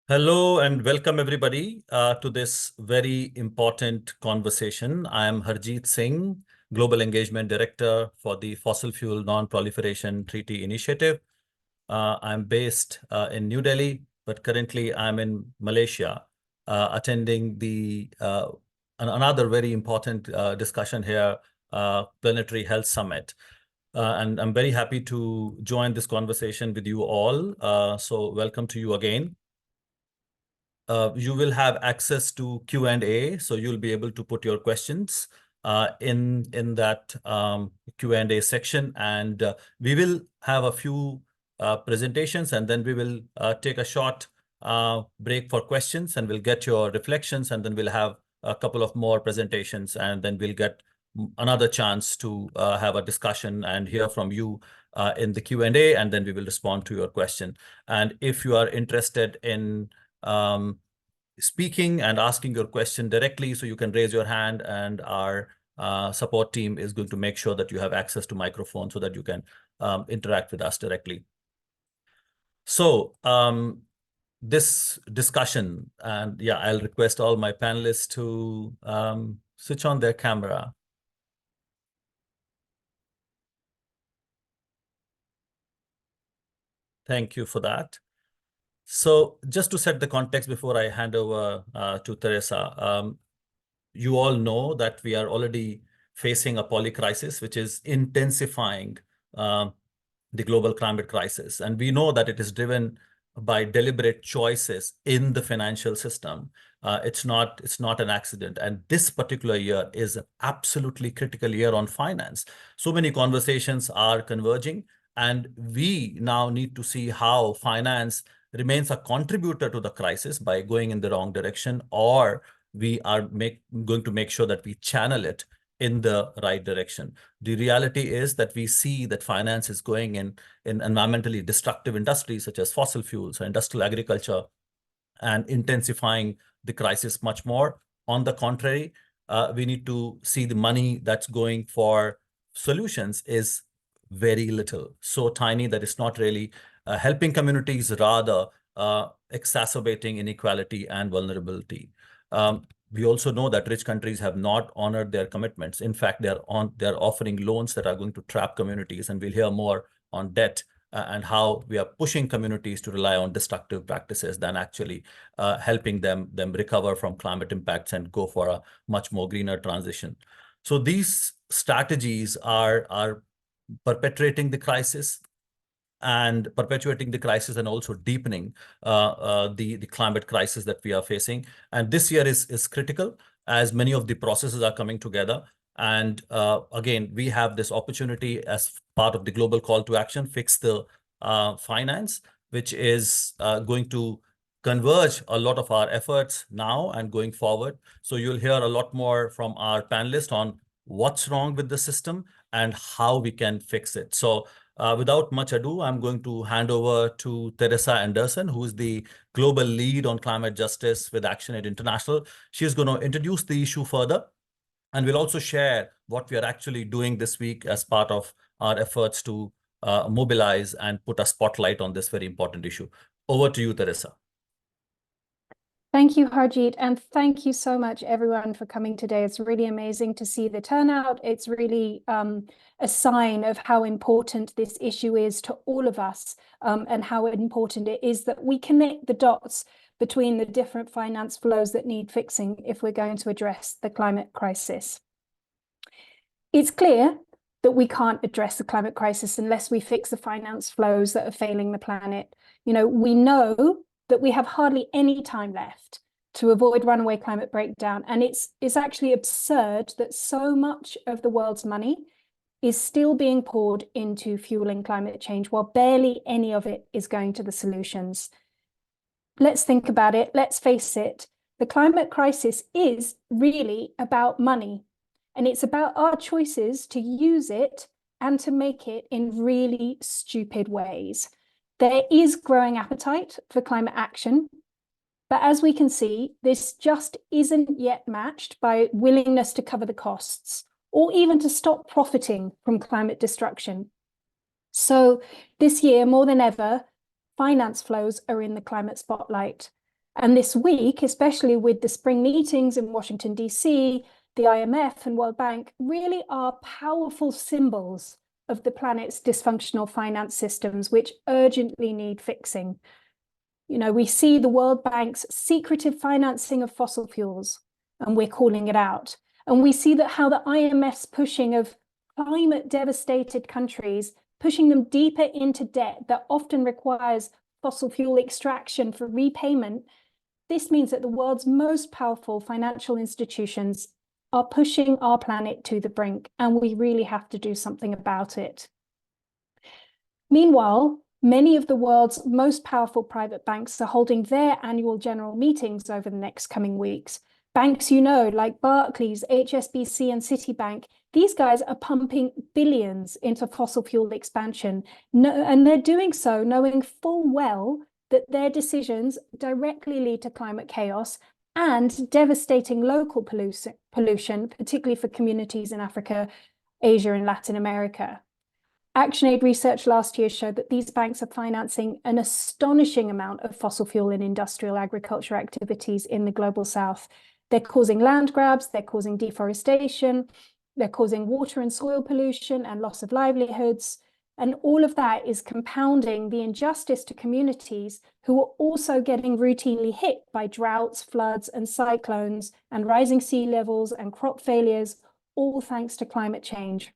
Hello and welcome everybody to this very important conversation. I am Harjeet Singh, Global Engagement Director for the Fossil Fuel Non-Proliferation Treaty Initiative. I'm based in New Delhi, but currently I'm in Malaysia, attending another very important discussion here, Planetary Health Summit. And I'm very happy to join this conversation with you all. So welcome to you again. You will have access to Q&A, so you'll be able to put your questions in that Q&A section, and we will have a few presentations, and then we will take a short break for questions, and we'll get your reflections, and then we'll have a couple of more presentations, and then we'll get another chance to have a discussion and hear from you in the Q&A, and then we will respond to your question. And if you are interested in speaking and asking your question directly, so you can raise your hand, and our support team is going to make sure that you have access to microphone so that you can interact with us directly. So this discussion, and yeah, I'll request all my panelists to switch on their camera. Thank you for that. So just to set the context before I hand over to Teresa, you all know that we are already facing a polycrisis, which is intensifying the global climate crisis. And we know that it is driven by deliberate choices in the financial system. It's not an accident. And this particular year is an absolutely critical year on finance. So many conversations are converging, and we now need to see how finance remains a contributor to the crisis by going in the wrong direction, or we are going to make sure that we channel it in the right direction. The reality is that we see that finance is going in environmentally destructive industries such as fossil fuels or industrial agriculture and intensifying the crisis much more. On the contrary, we need to see the money that's going for solutions is very little, so tiny that it's not really helping communities, rather exacerbating inequality and vulnerability. We also know that rich countries have not honored their commitments. In fact, they're offering loans that are going to trap communities, and we'll hear more on debt and how we are pushing communities to rely on destructive practices than actually helping them recover from climate impacts and go for a much more greener transition. So these strategies are perpetuating the crisis and also deepening the climate crisis that we are facing. And this year is critical as many of the processes are coming together. And again, we have this opportunity as part of the global call to action, Fix the Finance, which is going to converge a lot of our efforts now and going forward. So you'll hear a lot more from our panelists on what's wrong with the system and how we can fix it. So without much ado, I'm going to hand over to Teresa Anderson, who is the global lead on climate justice with ActionAid International. She's going to introduce the issue further, and we'll also share what we are actually doing this week as part of our efforts to mobilize and put a spotlight on this very important issue. Over to you, Teresa. Thank you, Harjeet, and thank you so much, everyone, for coming today. It's really amazing to see the turnout. It's really a sign of how important this issue is to all of us, and how important it is that we connect the dots between the different finance flows that need fixing if we're going to address the climate crisis. It's clear that we can't address the climate crisis unless we fix the finance flows that are failing the planet. We know that we have hardly any time left to avoid runaway climate breakdown. And it's actually absurd that so much of the world's money is still being poured into fueling climate change, while barely any of it is going to the solutions. Let's think about it. Let's face it. The climate crisis is really about money, and it's about our choices to use it and to make it in really stupid ways. There is growing appetite for climate action, but as we can see, this just isn't yet matched by willingness to cover the costs or even to stop profiting from climate destruction. So this year, more than ever, finance flows are in the climate spotlight. And this week, especially with the spring meetings in Washington, D.C., the IMF and World Bank really are powerful symbols of the planet's dysfunctional finance systems, which urgently need fixing. You know, we see the World Bank's secretive financing of fossil fuels, and we're calling it out. And we see that how the IMF's pushing of climate devastated countries, pushing them deeper into debt that often requires fossil fuel extraction for repayment. This means that the world's most powerful financial institutions are pushing our planet to the brink, and we really have to do something about it. Meanwhile, many of the world's most powerful private banks are holding their annual general meetings over the next coming weeks. Banks, you know, like Barclays, HSBC, and Citibank, these guys are pumping billions into fossil fuel expansion. And they're doing so knowing full well that their decisions directly lead to climate chaos and devastating local pollution, particularly for communities in Africa, Asia, and Latin America. ActionAid research last year showed that these banks are financing an astonishing amount of fossil fuel and industrial agriculture activities in the global south. They're causing land grabs, they're causing deforestation, they're causing water and soil pollution and loss of livelihoods. And all of that is compounding the injustice to communities who are also getting routinely hit by droughts, floods, and cyclones, and rising sea levels and crop failures, all thanks to climate change.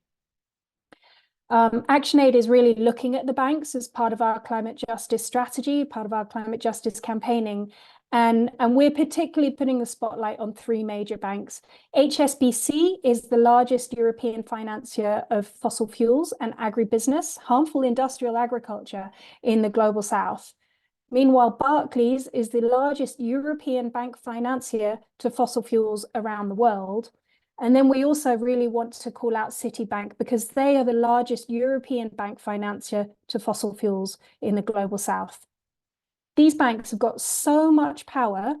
ActionAid is really looking at the banks as part of our climate justice strategy, part of our climate justice campaigning. And we're particularly putting the spotlight on three major banks. HSBC is the largest European financier of fossil fuels and agribusiness, harmful industrial agriculture in the global south. Meanwhile, Barclays is the largest European bank financier to fossil fuels around the world. And then we also really want to call out Citibank because they are the largest European bank financier to fossil fuels in the global south. These banks have got so much power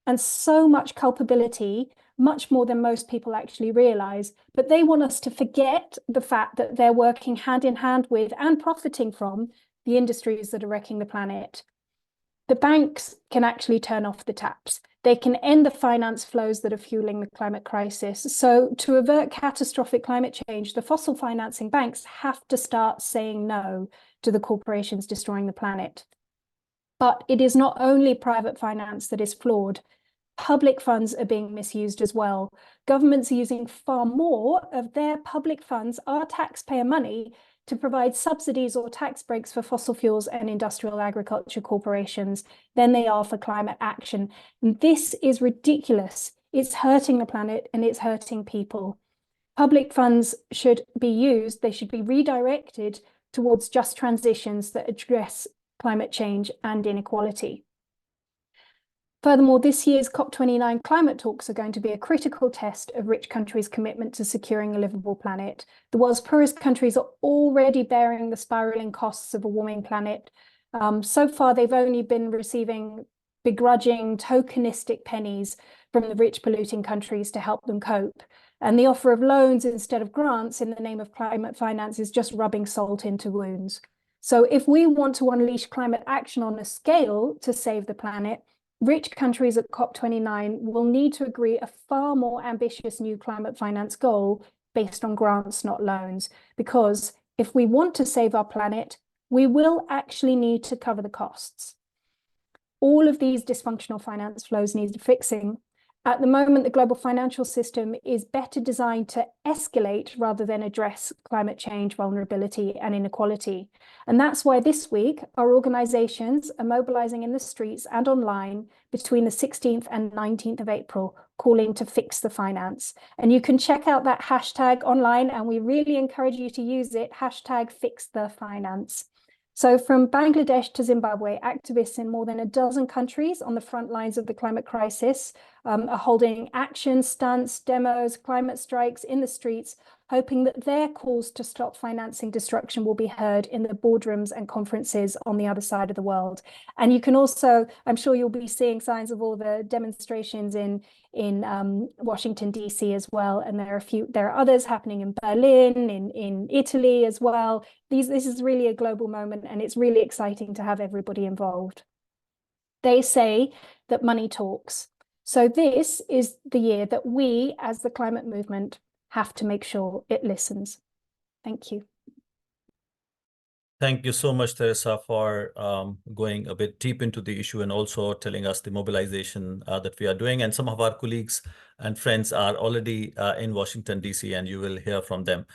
and so much culpability, much more than most people actually realize, but they want us to forget the fact that they're working hand in hand with and profiting from the industries that are wrecking the planet. The banks can actually turn off the taps. They can end the finance flows that are fueling the climate crisis. So to avert catastrophic climate change, the fossil financing banks have to start saying no to the corporations destroying the planet. But it is not only private finance that is flawed. Public funds are being misused as well. Governments are using far more of their public funds, our taxpayer money, to provide subsidies or tax breaks for fossil fuels and industrial agriculture corporations than they are for climate action. And this is ridiculous. It's hurting the planet and it's hurting people. Public funds should be used, they should be redirected towards just transitions that address climate change and inequality. Furthermore, this year's COP29 climate talks are going to be a critical test of rich countries' commitment to securing a livable planet. The world's poorest countries are already bearing the spiraling costs of a warming planet. So far, they've only been receiving begrudging, tokenistic pennies from the rich polluting countries to help them cope. And the offer of loans instead of grants in the name of climate finance is just rubbing salt into wounds. So if we want to unleash climate action on a scale to save the planet, rich countries at COP29 will need to agree a far more ambitious new climate finance goal based on grants, not loans. Because if we want to save our planet, we will actually need to cover the costs. All of these dysfunctional finance flows need fixing. At the moment, the global financial system is better designed to escalate rather than address climate change, vulnerability, and inequality. And that's why this week, our organizations are mobilizing in the streets and online between the 16th and 19th of April, calling to fix the finance. And you can check out that hashtag online, and we really encourage you to use it, hashtag fix the finance. So from Bangladesh to Zimbabwe, activists in more than a dozen countries on the front lines of the climate crisis are holding action, stunts, demos, climate strikes in the streets, hoping that their calls to stop financing destruction will be heard in the boardrooms and conferences on the other side of the world. And you can also, I'm sure you'll be seeing signs of all the demonstrations in Washington, D.C. as well. And there are others happening in Berlin, in Italy as well. This is really a global moment, and it's really exciting to have everybody involved. They say that money talks. So this is the year that we, as the climate movement, have to make sure it listens. Thank you. Thank you so much, Teresa, for going a bit deep into the issue and also telling us the mobilization that we are doing. And some of our colleagues and friends are already in Washington, D.C., and you will hear from them.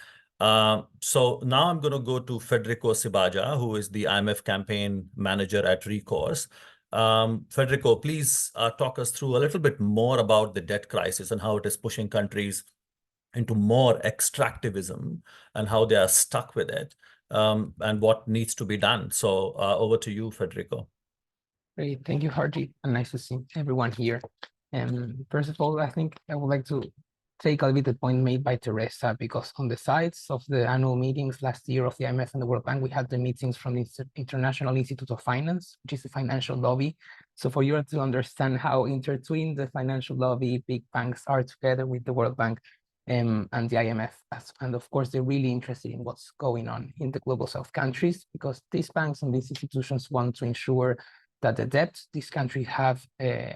So now I'm going to go to Federico Sibaja, who is the IMF campaign manager at Recourse. Federico, please talk us through a little bit more about the debt crisis and how it is pushing countries into more extractivism and how they are stuck with it, and what needs to be done. So over to you, Federico. Great, thank you, Harji, and nice to see everyone here. And first of all, I think I would like to take a little bit the point made by Teresa, because on the sides of the annual meetings last year of the IMF and the World Bank, we had the meetings from the International Institute of Finance, which is the financial lobby. So for you to understand how intertwined the financial lobby, big banks are together with the World Bank, and the IMF. And of course, they're really interested in what's going on in the global south countries, because these banks and these institutions want to ensure that the debts these countries have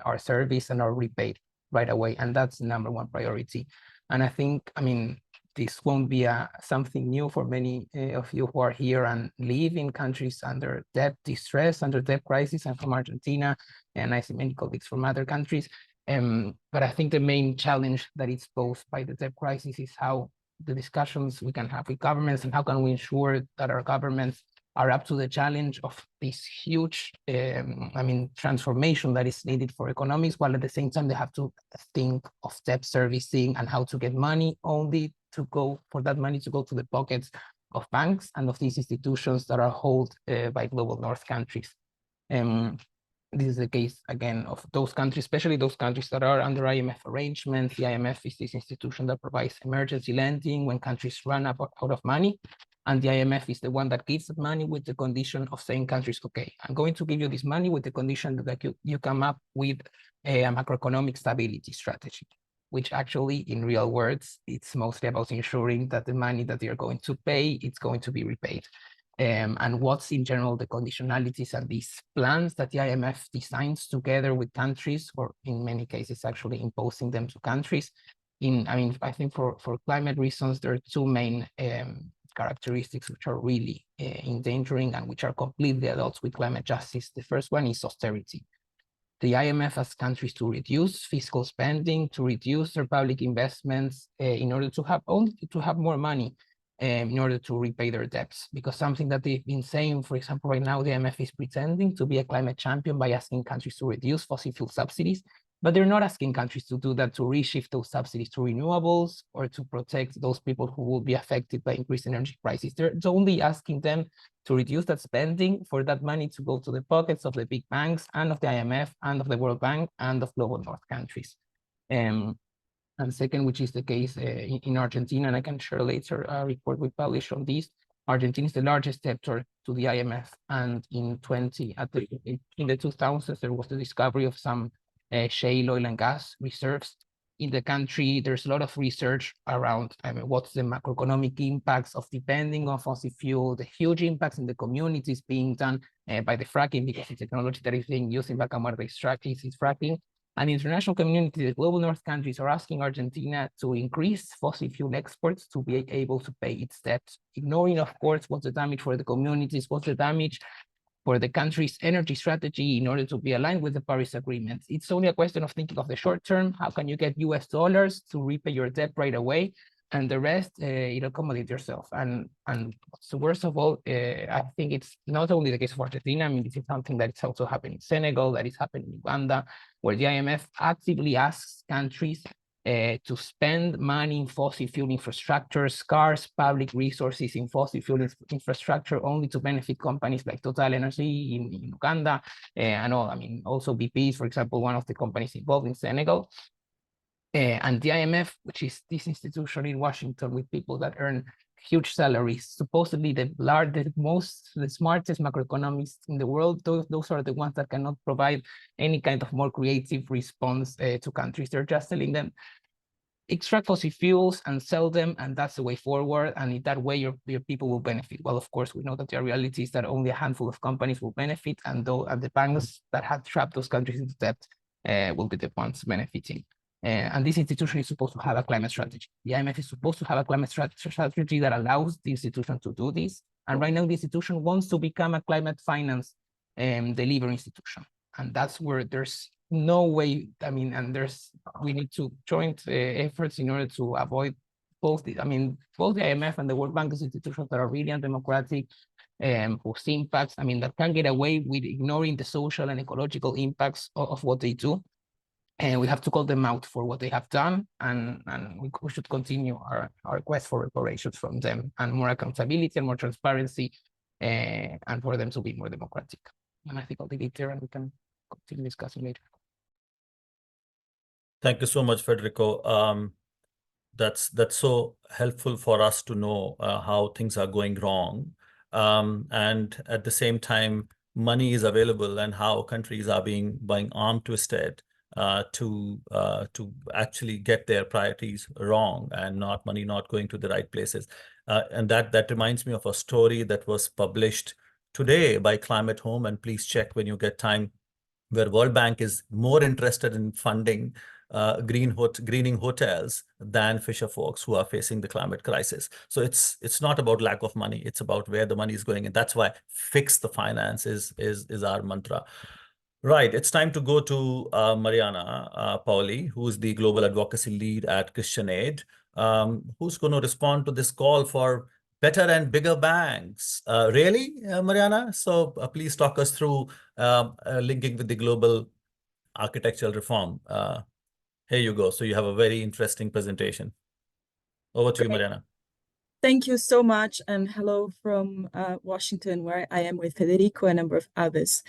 are serviced and are repaid right away. And that's the number one priority. And I think, I mean, this won't be something new for many of you who are here and live in countries under debt distress, under debt crisis. I'm from Argentina, and I see many colleagues from other countries. But I think the main challenge that is posed by the debt crisis is how the discussions we can have with governments and how can we ensure that our governments are up to the challenge of this huge, transformation that is needed for economics, while at the same time they have to think of debt servicing and how to get money only to go for that money to go to the pockets of banks and of these institutions that are held by global north countries. This is the case, again, of those countries, especially those countries that are under IMF arrangements. The IMF is this institution that provides emergency lending when countries run out of money. And the IMF is the one that gives the money with the condition of saying countries, okay, I'm going to give you this money with the condition that you come up with a macroeconomic stability strategy, which actually, in real words, it's mostly about ensuring that the money that you're going to pay, it's going to be repaid. And what's in general the conditionalities and these plans that the IMF designs together with countries, or in many cases actually imposing them to countries. I think for climate reasons, there are two main characteristics which are really endangering and which are completely at odds with climate justice. The first one is austerity. The IMF asks countries to reduce fiscal spending, to reduce their public investments in order to have more money in order to repay their debts. Because something that they've been saying, for example, right now, the IMF is pretending to be a climate champion by asking countries to reduce fossil fuel subsidies, but they're not asking countries to do that, to reshift those subsidies to renewables or to protect those people who will be affected by increased energy prices. They're only asking them to reduce that spending for that money to go to the pockets of the big banks and of the IMF and of the World Bank and of global north countries. And second, which is the case in Argentina, and I can share later a report we published on this. Argentina is the largest debtor to the IMF, and in the 2000s, there was the discovery of some shale oil and gas reserves in the country. There's a lot of research around what's the macroeconomic impacts of depending on fossil fuel, the huge impacts in the communities being done by the fracking, because the technology that is being used in Vaca Muerta is fracking. And the international community, the global north countries, are asking Argentina to increase fossil fuel exports to be able to pay its debt, ignoring, of course, what's the damage for the communities, what's the damage for the country's energy strategy in order to be aligned with the Paris Agreement. It's only a question of thinking of the short term. How can you get US dollars to repay your debt right away? And the rest, you accommodate yourself. And so worst of all, I think it's not only the case of Argentina. I mean, this is something that is also happening in Senegal, that is happening in Uganda, where the IMF actively asks countries to spend money in fossil fuel infrastructure, scarce public resources in fossil fuel infrastructure, only to benefit companies like Total Energy in Uganda, and all. I mean, also BP is, for example, one of the companies involved in Senegal. And the IMF, which is this institution in Washington with people that earn huge salaries, supposedly the smartest macroeconomists in the world, those are the ones that cannot provide any kind of more creative response to countries. They're just telling them, extract fossil fuels and sell them, and that's the way forward. And in that way, your people will benefit. Well, of course, we know that the reality is that only a handful of companies will benefit, and the banks that have trapped those countries into debt will be the ones benefiting. And this institution is supposed to have a climate strategy. The IMF is supposed to have a climate strategy that allows the institution to do this. And right now, the institution wants to become a climate finance delivery institution. And that's where there's no way, I mean, and we need to joint efforts in order to avoid both the IMF and the World Bank as institutions that are really undemocratic, whose impacts, I mean, that can get away with ignoring the social and ecological impacts of what they do. And we have to call them out for what they have done, and we should continue our quest for reparations from them, and more accountability and more transparency, and for them to be more democratic. And I think I'll leave it there, and we can continue discussing later. Thank you so much, Federico. That's so helpful for us to know how things are going wrong, and at the same time, money is available and how countries are being arm twisted to actually get their priorities wrong, and money not going to the right places. And that reminds me of a story that was published today by Climate Home, and please check when you get time, where World Bank is more interested in funding greening hotels than fisher folks who are facing the climate crisis. So it's not about lack of money, it's about where the money is going, and that's why fix the finance is our mantra. Right, it's time to go to Mariana Pauli, who's the Global Advocacy Lead at Christian Aid, who's going to respond to this call for better and bigger banks. Really, Mariana? So please talk us through linking with the global architectural reform. Here you go. So you have a very interesting presentation. Over to you, Mariana. Thank you so much, and hello from Washington, where I am with Federico and a number of others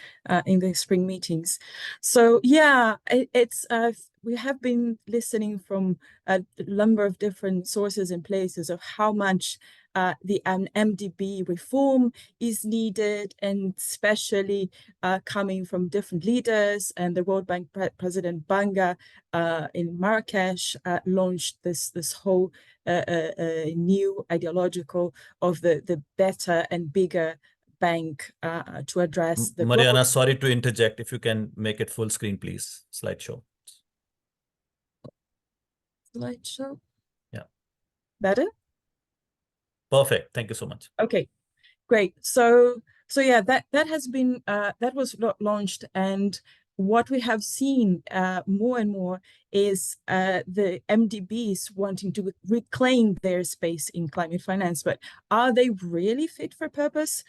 in the spring meetings. So yeah, we have been listening from a number of different sources and places of how much the MDB reform is needed, and especially coming from different leaders. And the World Bank President Banga in Marrakesh launched this whole new ideological of the better and bigger bank to address the Mariana, sorry to interject. If you can make it full screen, please. Slideshow. Slideshow. Yeah. Better? Perfect. Thank you so much. Okay, great. So yeah, that has been that was launched, and what we have seen more and more is the MDBs wanting to reclaim their space in climate finance. But are they really fit for purpose?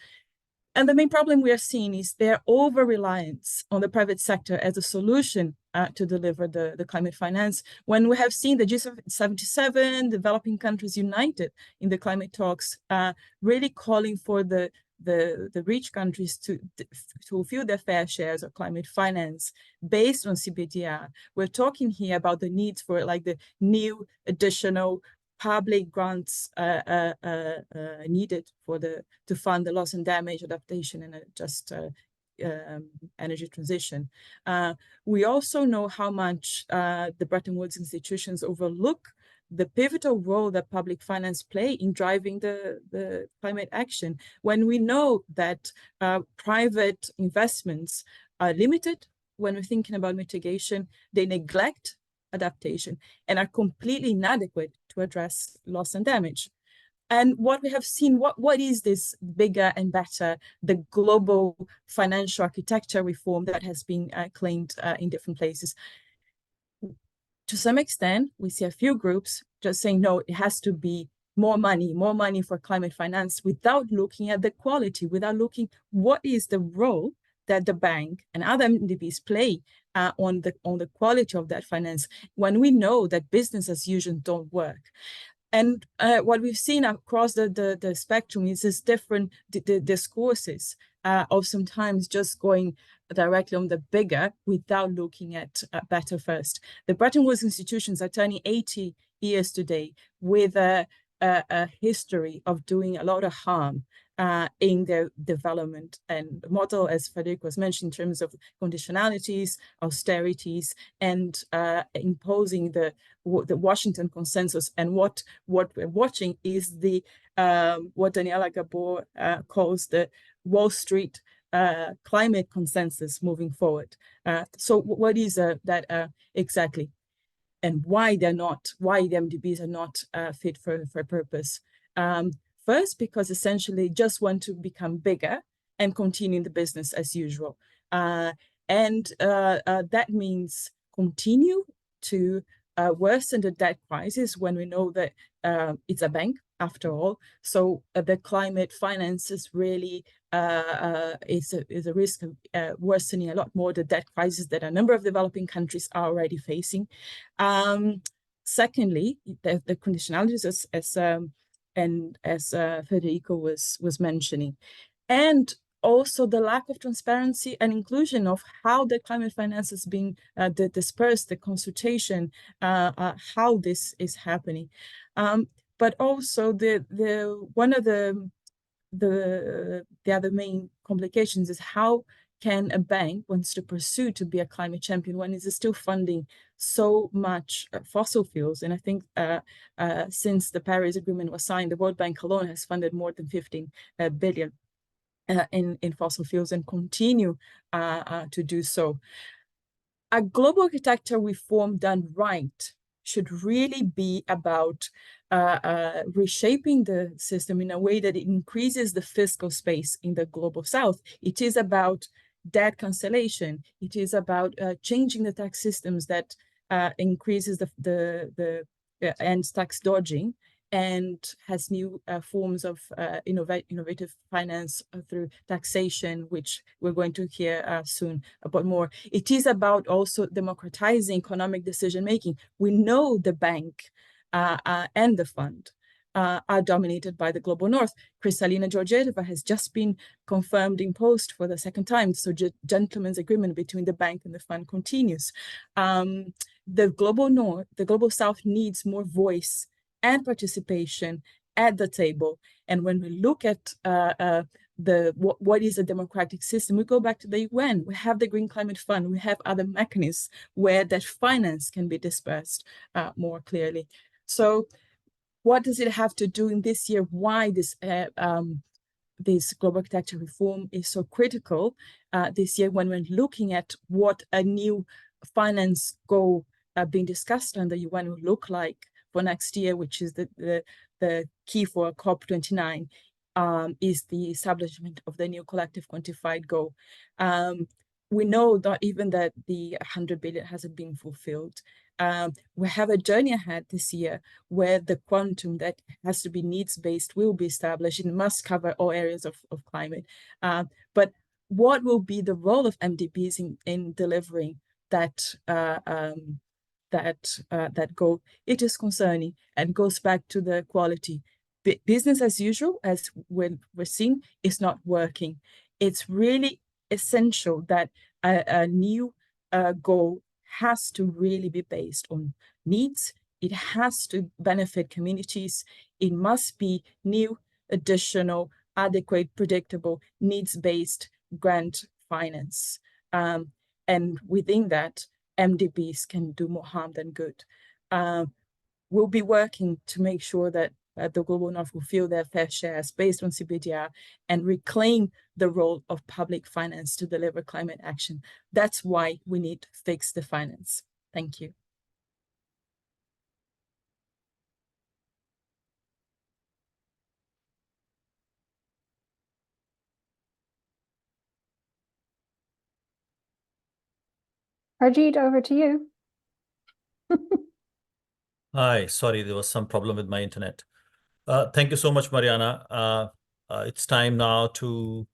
And the main problem we are seeing is their over-reliance on the private sector as a solution to deliver the climate finance, when we have seen the G77 developing countries united in the climate talks, really calling for the rich countries to fulfill their fair shares of climate finance based on CBDR. We're talking here about the needs for like the new additional public grants needed to fund the loss and damage, adaptation, and just energy transition. We also know how much the Bretton Woods institutions overlook the pivotal role that public finance play in driving the climate action, when we know that private investments are limited when we're thinking about mitigation. They neglect adaptation and are completely inadequate to address loss and damage. And what we have seen, what is this bigger and better, the global financial architecture reform that has been claimed in different places? To some extent, we see a few groups just saying, no, it has to be more money for climate finance, without looking at the quality, without looking what is the role that the bank and other MDBs play on the quality of that finance, when we know that business as usual don't work. And what we've seen across the spectrum is this different discourses of sometimes just going directly on the bigger without looking at better first. The Bretton Woods institutions are turning 80 years today with a history of doing a lot of harm in their development and model, as Frederic was mentioned, in terms of conditionalities, austerities, and imposing the Washington consensus. And what we're watching is the what Daniela Gabor calls the Wall Street climate consensus moving forward. So what is that exactly? And why the MDBs are not fit for purpose? First, because essentially just want to become bigger and continue the business as usual. And that means continue to worsen the debt crisis when we know that it's a bank after all. So the climate finance is really is a risk of worsening a lot more the debt crisis that a number of developing countries are already facing. Secondly, the conditionalities as Federico was mentioning, and also the lack of transparency and inclusion of how the climate finance is being dispersed, the consultation, how this is happening. But also one of the other main complications is how can a bank wants to pursue to be a climate champion when it's still funding so much fossil fuels? And I think since the Paris Agreement was signed, the World Bank alone has funded more than 15 billion in fossil fuels and continue to do so. A global architecture reform done right should really be about reshaping the system in a way that it increases the fiscal space in the global south. It is about debt cancellation. It is about changing the tax systems that increases the ends tax dodging and has new forms of innovative finance through taxation, which we're going to hear soon about more. It is about also democratizing economic decision-making. We know the bank and the fund are dominated by the global north. Kristalina Georgieva has just been confirmed in post for the second time. So gentleman's agreement between the bank and the fund continues. The global north, the global south needs more voice and participation at the table. And when we look at what is a democratic system, we go back to the UN. We have the Green Climate Fund. We have other mechanisms where that finance can be dispersed more clearly. So what does it have to do in this year? Why this global architecture reform is so critical this year when we're looking at what a new finance goal being discussed under UN will look like for next year, which is the key for COP29, is the establishment of the new collective quantified goal. We know that even that the 100 billion hasn't been fulfilled. We have a journey ahead this year where the quantum that has to be needs-based will be established. It must cover all areas of climate. But what will be the role of MDBs in delivering that that goal? It is concerning and goes back to the quality. Business as usual, as we're seeing, is not working. It's really essential that a new goal has to really be based on needs. It has to benefit communities. It must be new, additional, adequate, predictable, needs-based grant finance. And within that, MDBs can do more harm than good. We'll be working to make sure that the global north will feel their fair shares based on CBDR and reclaim the role of public finance to deliver climate action. That's why we need to fix the finance. Thank you. Harjeet, over to you. Hi, sorry, there was some problem with my internet. Thank you so much, Mariana. It's time now to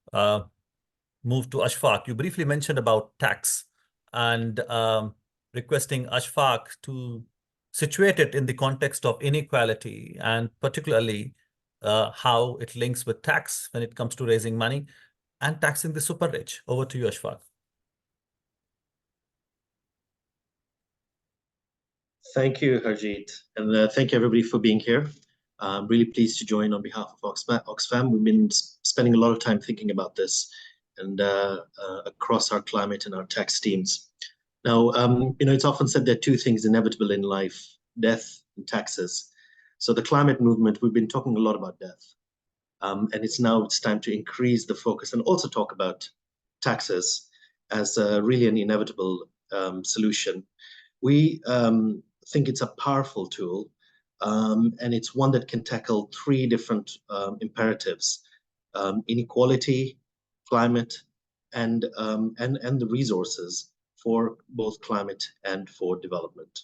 move to Ashfaq. You briefly mentioned about tax and requesting Ashfaq to situate it in the context of inequality and particularly how it links with tax when it comes to raising money and taxing the super rich. Over to you, Ashfaq. Thank you, Harjeet, and thank you everybody for being here. I'm really pleased to join on behalf of Oxfam. We've been spending a lot of time thinking about this and across our climate and our tax teams. Now, it's often said there are two things inevitable in life, death and taxes. So the climate movement, we've been talking a lot about death. And it's time to increase the focus and also talk about taxes as really an inevitable solution. We think it's a powerful tool, and it's one that can tackle three different imperatives: inequality, climate, and the resources for both climate and for development.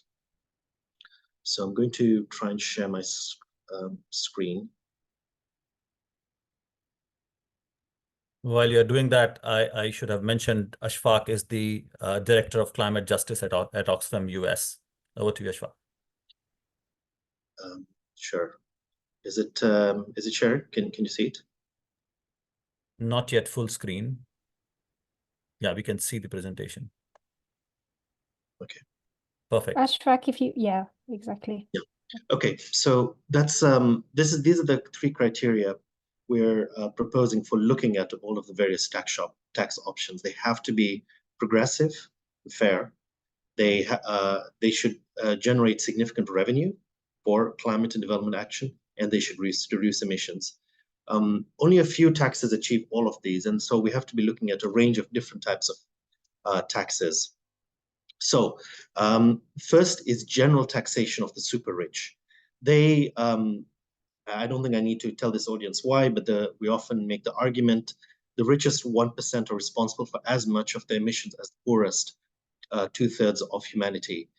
So I'm going to try and share my screen. While you're doing that, I should have mentioned Ashfaq is the Director of Climate Justice at Oxfam US. Over to you, Ashfaq. Sure. Is it shared? Can you see it? Not yet full screen. Yeah, we can see the presentation. Okay. Perfect. Ashfaq, yeah, exactly. Yeah. Okay, so that's these are the three criteria we're proposing for looking at all of the various tax options. They have to be progressive, fair. They should generate significant revenue for climate and development action, and they should reduce emissions. Only a few taxes achieve all of these, and so we have to be looking at a range of different types of taxes. So first is general taxation of the super rich. They, I don't think I need to tell this audience why, but we often make the argument the richest 1% are responsible for as much of the emissions as the poorest 2/3 of humanity.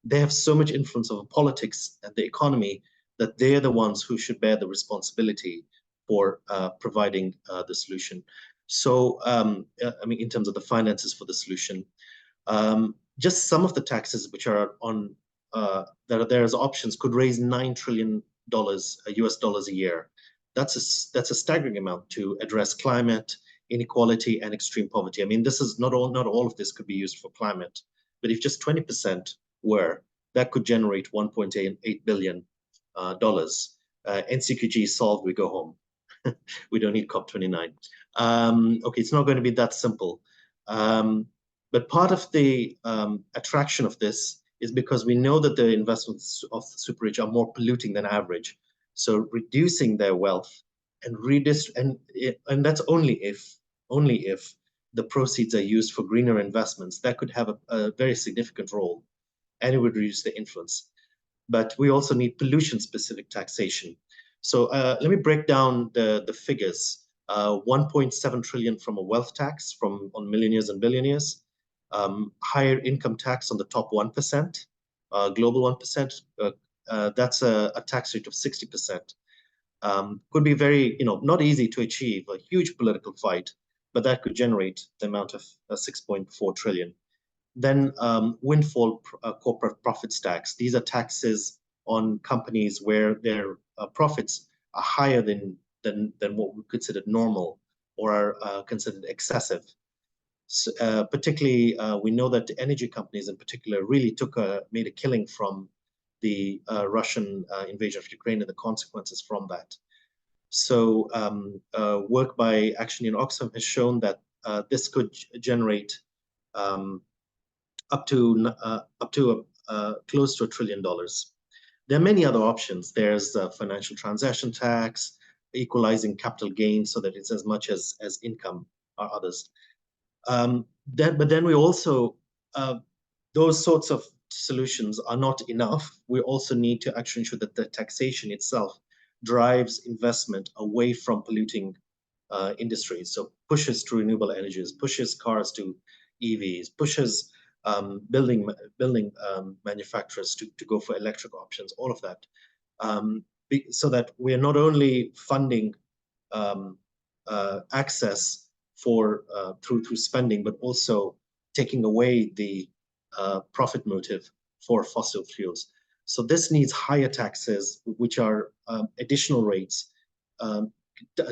They have so much influence over politics and the economy that they're the ones who should bear the responsibility for providing the solution. So, I mean, in terms of the finances for the solution, just some of the taxes which are on that are there as options could raise $9 trillion US dollars a year. That's a staggering amount to address climate, inequality, and extreme poverty. I mean, this is not all of this could be used for climate, but if just 20% were, that could generate $1.8 billion. NCQG solved, we go home. We don't need COP29. Okay, it's not going to be that simple. But part of the attraction of this is because we know that the investments of the super rich are more polluting than average. So reducing their wealth and that's only if the proceeds are used for greener investments, that could have a very significant role, and it would reduce the influence. But we also need pollution-specific taxation. So let me break down the figures. 1.7 trillion from a wealth tax on millionaires and billionaires. Higher income tax on the top 1%, global 1%. That's a tax rate of 60%. Could be very, not easy to achieve, a huge political fight, but that could generate the amount of 6.4 trillion. Then windfall corporate profits tax. These are taxes on companies where their profits are higher than what we consider normal or are considered excessive. So, particularly, we know that energy companies in particular really made a killing from the Russian invasion of Ukraine and the consequences from that. So work by Action in Oxfam has shown that this could generate up to close to $1 trillion. There are many other options. There's financial transaction tax, equalizing capital gains so that it's as much as income or others. But then we also, those sorts of solutions are not enough. We also need to actually ensure that the taxation itself drives investment away from polluting industries. So pushes to renewable energies, pushes cars to EVs, pushes building manufacturers to go for electric options, all of that. So that we are not only funding access for through spending, but also taking away the profit motive for fossil fuels. So this needs higher taxes, which are additional rates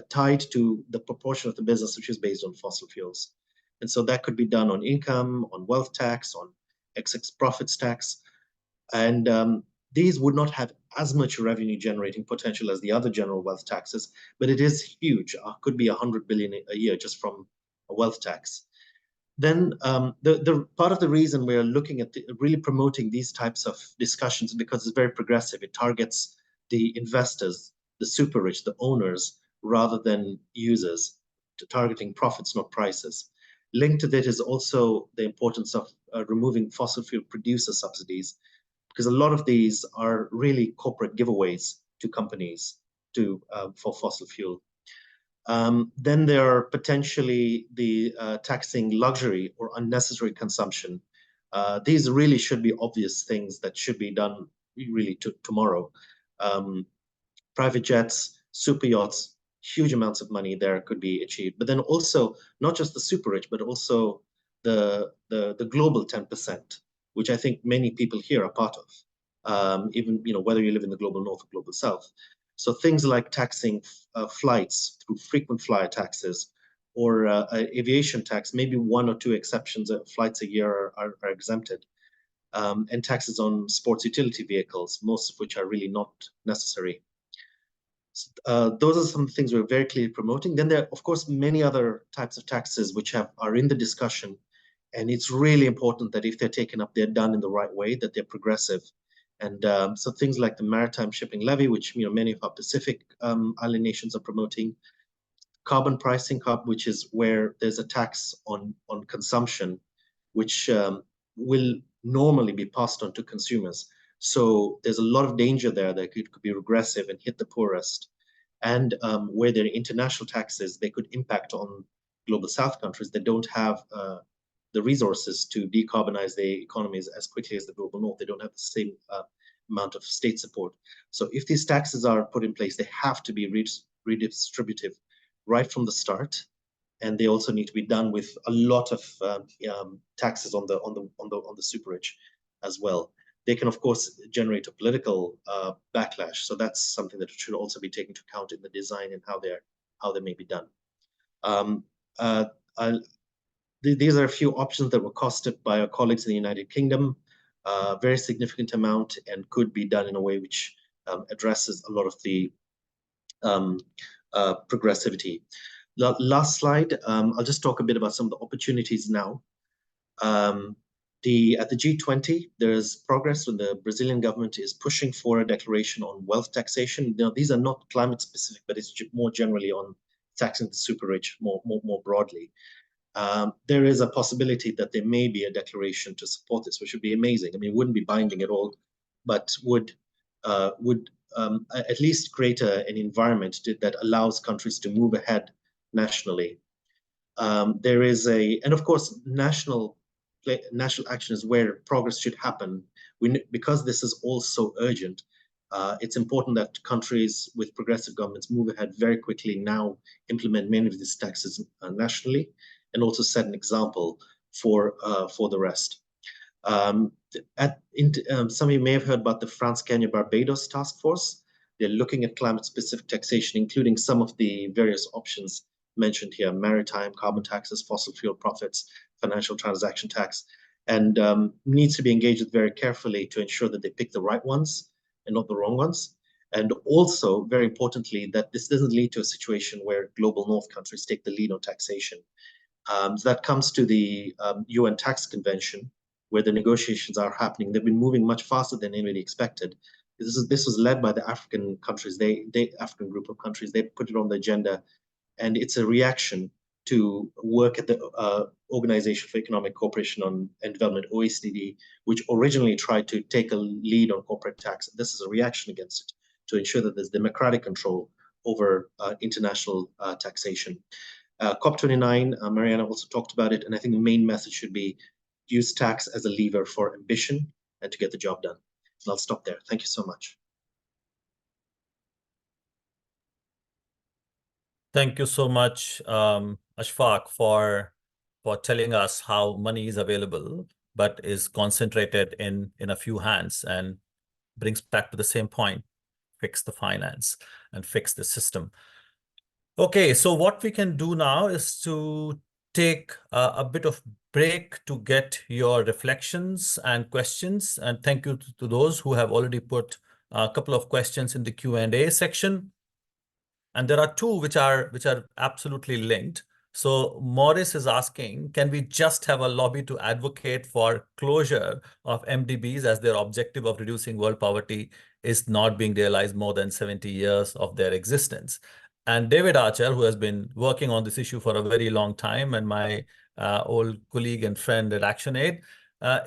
tied to the proportion of the business which is based on fossil fuels. And so that could be done on income, on wealth tax, on excess profits tax. And these would not have as much revenue generating potential as the other general wealth taxes, but it is huge. Could be 100 billion a year just from a wealth tax. Then the part of the reason we're looking at really promoting these types of discussions is because it's very progressive. It targets the investors, the super rich, the owners, rather than users, targeting profits, not prices. Linked to that is also the importance of removing fossil fuel producer subsidies, because a lot of these are really corporate giveaways to companies for fossil fuel. Then there are potentially the taxing luxury or unnecessary consumption. These really should be obvious things that should be done really tomorrow. Private jets, super yachts, huge amounts of money there could be achieved. But then also not just the super rich, but also the global 10%, which I think many people here are part of, even whether you live in the global north or global south. So things like taxing flights through frequent flyer taxes, or aviation tax, maybe 1 or 2 exceptions, flights a year are exempted, and taxes on sports utility vehicles, most of which are really not necessary. Those are some things we're very clearly promoting. Then there are, of course, many other types of taxes which are in the discussion, and it's really important that if they're taken up, they're done in the right way, that they're progressive. And so things like the maritime shipping levy, which many of our Pacific island nations are promoting, carbon pricing, which is where there's a tax on consumption, which will normally be passed on to consumers. So there's a lot of danger there that it could be regressive and hit the poorest. And where there are international taxes, they could impact on global south countries that don't have the resources to decarbonize their economies as quickly as the global north. They don't have the same amount of state support. So if these taxes are put in place, they have to be redistributive right from the start, and they also need to be done with a lot of taxes on the super rich as well. They can, of course, generate a political backlash. So that's something that should also be taken into account in the design and how they may be done. These are a few options that were costed by our colleagues in the United Kingdom, very significant amount, and could be done in a way which addresses a lot of the progressivity. The last slide, I'll just talk a bit about some of the opportunities now. At the G20, there's progress when the Brazilian government is pushing for a declaration on wealth taxation. Now, these are not climate specific, but it's more generally on taxing the super rich more broadly. There is a possibility that there may be a declaration to support this, which would be amazing. I mean, it wouldn't be binding at all, but would at least create an environment that allows countries to move ahead nationally. There is and of course, national action is where progress should happen. Because this is all so urgent, it's important that countries with progressive governments move ahead very quickly now, implement many of these taxes nationally, and also set an example for the rest. Some of you may have heard about the France, Kenya, Barbados task force. They're looking at climate-specific taxation, including some of the various options mentioned here: maritime, carbon taxes, fossil fuel profits, financial transaction tax, and needs to be engaged with very carefully to ensure that they pick the right ones and not the wrong ones. And also, very importantly, that this doesn't lead to a situation where global north countries take the lead on taxation. So that comes to the UN Tax Convention, where the negotiations are happening. They've been moving much faster than anybody expected. This was led by the African countries, African group of countries. They put it on the agenda, and it's a reaction to work at the Organization for Economic Cooperation and Development, OECD, which originally tried to take a lead on corporate tax. This is a reaction against it to ensure that there's democratic control over international taxation. COP29, Mariana also talked about it, and I think the main message should be use tax as a lever for ambition and to get the job done. And I'll stop there. Thank you so much. Thank you so much, Ashfaq, for telling us how money is available, but is concentrated in a few hands, and brings back to the same point: fix the finance and fix the system. Okay, so what we can do now is to take a bit of break to get your reflections and questions. And thank you to those who have already put a couple of questions in the Q&A section. And there are two which are absolutely linked. So Morris is asking, can we just have a lobby to advocate for closure of MDBs as their objective of reducing world poverty is not being realized more than 70 years of their existence? And David Archer, who has been working on this issue for a very long time, and my old colleague and friend at ActionAid,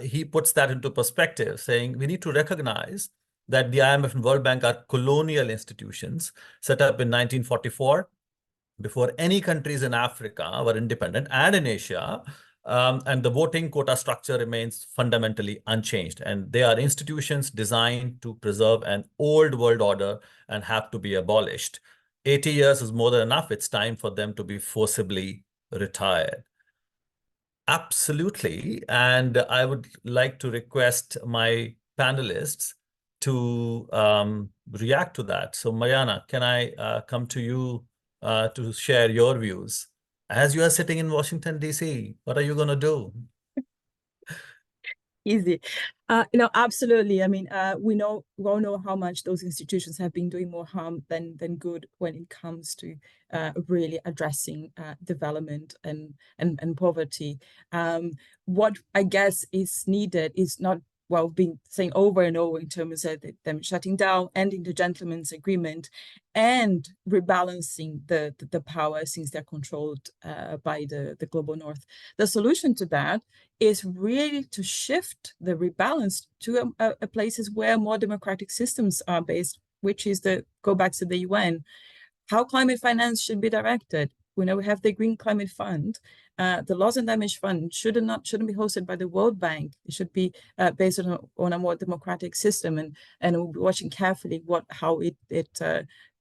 he puts that into perspective, saying we need to recognize that the IMF and World Bank are colonial institutions set up in 1944, before any countries in Africa were independent, and in Asia, and the voting quota structure remains fundamentally unchanged. And they are institutions designed to preserve an old world order and have to be abolished. 80 years is more than enough. It's time for them to be forcibly retired. Absolutely. And I would like to request my panelists to react to that. So Mariana, can I come to you to share your views? As you are sitting in Washington, D.C., what are you going to do? Easy. Absolutely. I mean, we all know how much those institutions have been doing more harm than good when it comes to really addressing development and poverty. What I guess is needed is not, well, been saying over and over in terms of them shutting down, ending the gentleman's agreement, and rebalancing the power since they're controlled by the global north. The solution to that is really to shift the rebalance to places where more democratic systems are based, which is go back to the UN, how climate finance should be directed. We know we have the Green Climate Fund. The Loss and Damage Fund shouldn't be hosted by the World Bank. It should be based on a more democratic system, and we'll be watching carefully how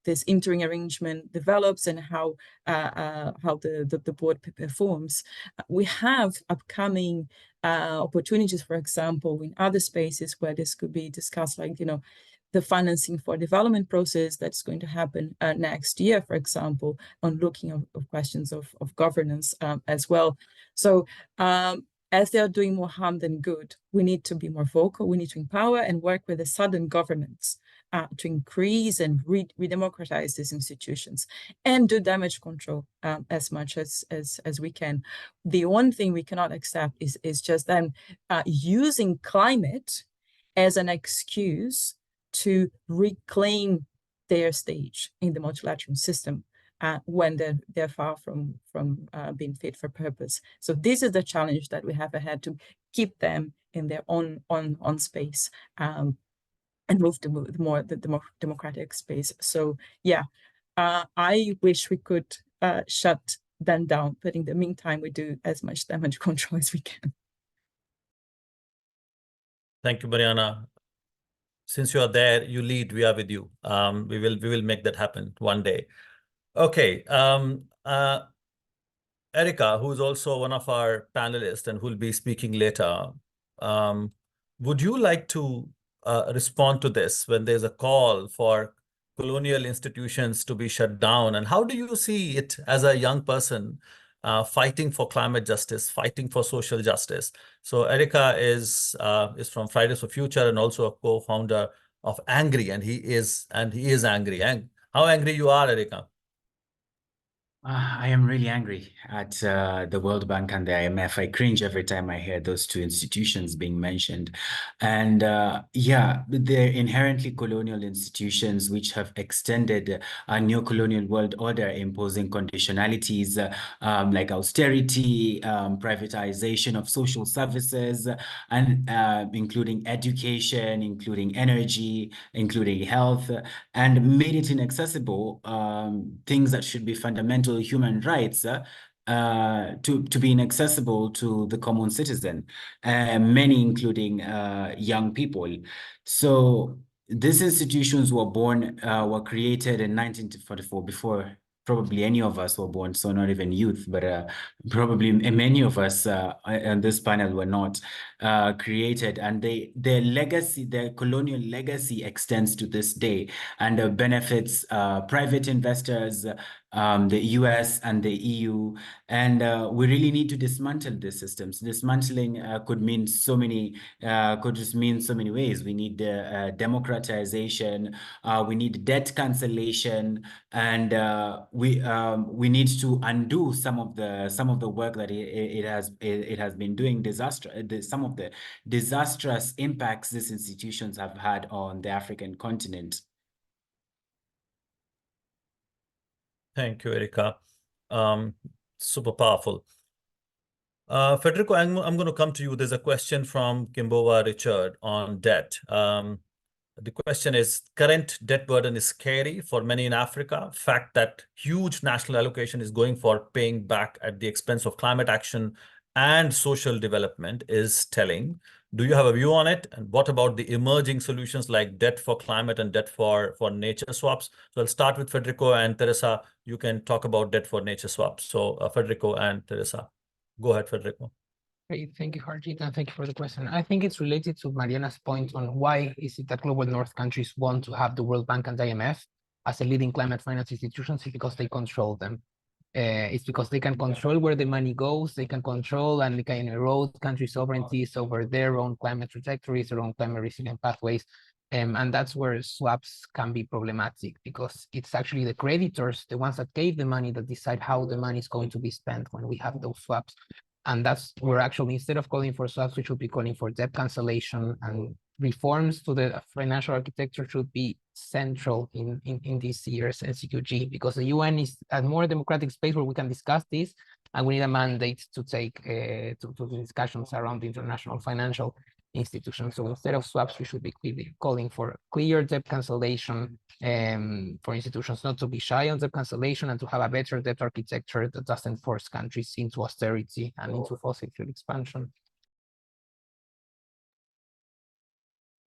this interim arrangement develops and how the board performs. We have upcoming opportunities, for example, in other spaces where this could be discussed, like the financing for development process that's going to happen next year, for example, on looking of questions of governance as well. So as they are doing more harm than good, we need to be more vocal. We need to empower and work with the southern governments to increase and re-democratize these institutions and do damage control as much as we can. The one thing we cannot accept is just them using climate as an excuse to reclaim their stage in the multilateral system when they're far from being fit for purpose. So this is the challenge that we have ahead, to keep them in their own space and move to the more democratic space. So yeah, I wish we could shut them down, but in the meantime, we do as much damage control as we can. Thank you, Mariana. Since you are there, you lead, we are with you. We will make that happen one day. Okay. Erica, who's also one of our panelists and who'll be speaking later, would you like to respond to this when there's a call for colonial institutions to be shut down? And how do you see it as a young person fighting for climate justice, fighting for social justice? So Erica is from Fridays for Future and also a co-founder of Angry, and he is angry. And how angry you are, Erica? I am really angry at the World Bank and the IMF. I cringe every time I hear those two institutions being mentioned. And yeah, they're inherently colonial institutions which have extended a neo-colonial world order, imposing conditionalities like austerity, privatization of social services, and including education, including energy, including health, and made it inaccessible, things that should be fundamental human rights to be inaccessible to the common citizen, many including young people. So these institutions were created in 1944, before probably any of us were born, so not even youth, but probably many of us on this panel were not created, and their colonial legacy extends to this day and benefits private investors, the US and the EU, and we really need to dismantle these systems. Dismantling could mean so many, could just mean so many ways. We need democratization, we need debt cancellation, and we need to undo some of the work that it has been doing. Some of the disastrous impacts these institutions have had on the African continent. Thank you, Erica. Super powerful. Federico, I'm going to come to you. There's a question from Kimboa Richard on debt. The question is, current debt burden is scary for many in Africa. Fact that huge national allocation is going for paying back at the expense of climate action and social development is telling. Do you have a view on it? And what about the emerging solutions like debt for climate and debt for nature swaps? So I'll start with Federico, and Teresa, you can talk about debt for nature swaps. So Federico and Teresa. Go ahead, Federico. Great, thank you, Harjit, and thank you for the question. I think it's related to Mariana's point on why is it that global North countries want to have the World Bank and the IMF as a leading climate finance institutions. It's because they control them. It's because they can control where the money goes, they can control and they can erode country sovereignties over their own climate trajectories, their own climate resilient pathways. And that's where swaps can be problematic, because it's actually the creditors, the ones that gave the money, that decide how the money is going to be spent when we have those swaps. And that's where actually, instead of calling for swaps, we should be calling for debt cancellation, and reforms to the financial architecture should be central in this year's NCQG, because the UN is a more democratic space where we can discuss this, and we need a mandate to take to the discussions around the international financial institutions. So instead of swaps, we should be calling for clear debt cancellation, for institutions not to be shy on debt cancellation, and to have a better debt architecture that doesn't force countries into austerity and into fossil fuel expansion.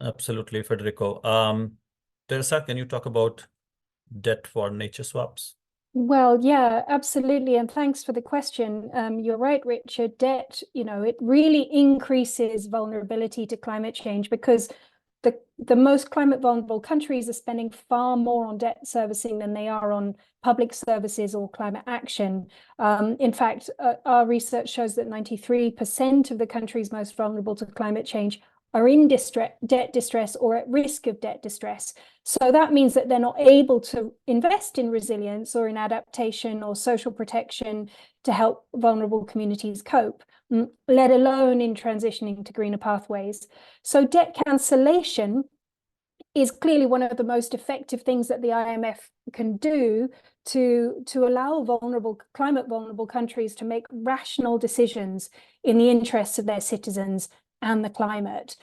Absolutely, Federico. Teresa, can you talk about debt for nature swaps? Well, yeah, absolutely. And thanks for the question. You're right, Richard. Debt, it really increases vulnerability to climate change, because the most climate vulnerable countries are spending far more on debt servicing than they are on public services or climate action. In fact, our research shows that 93% of the countries most vulnerable to climate change are in debt distress or at risk of debt distress. So that means that they're not able to invest in resilience or in adaptation or social protection to help vulnerable communities cope, let alone in transitioning to greener pathways. So debt cancellation is clearly one of the most effective things that the IMF can do to allow climate vulnerable countries to make rational decisions in the interests of their citizens and the climate.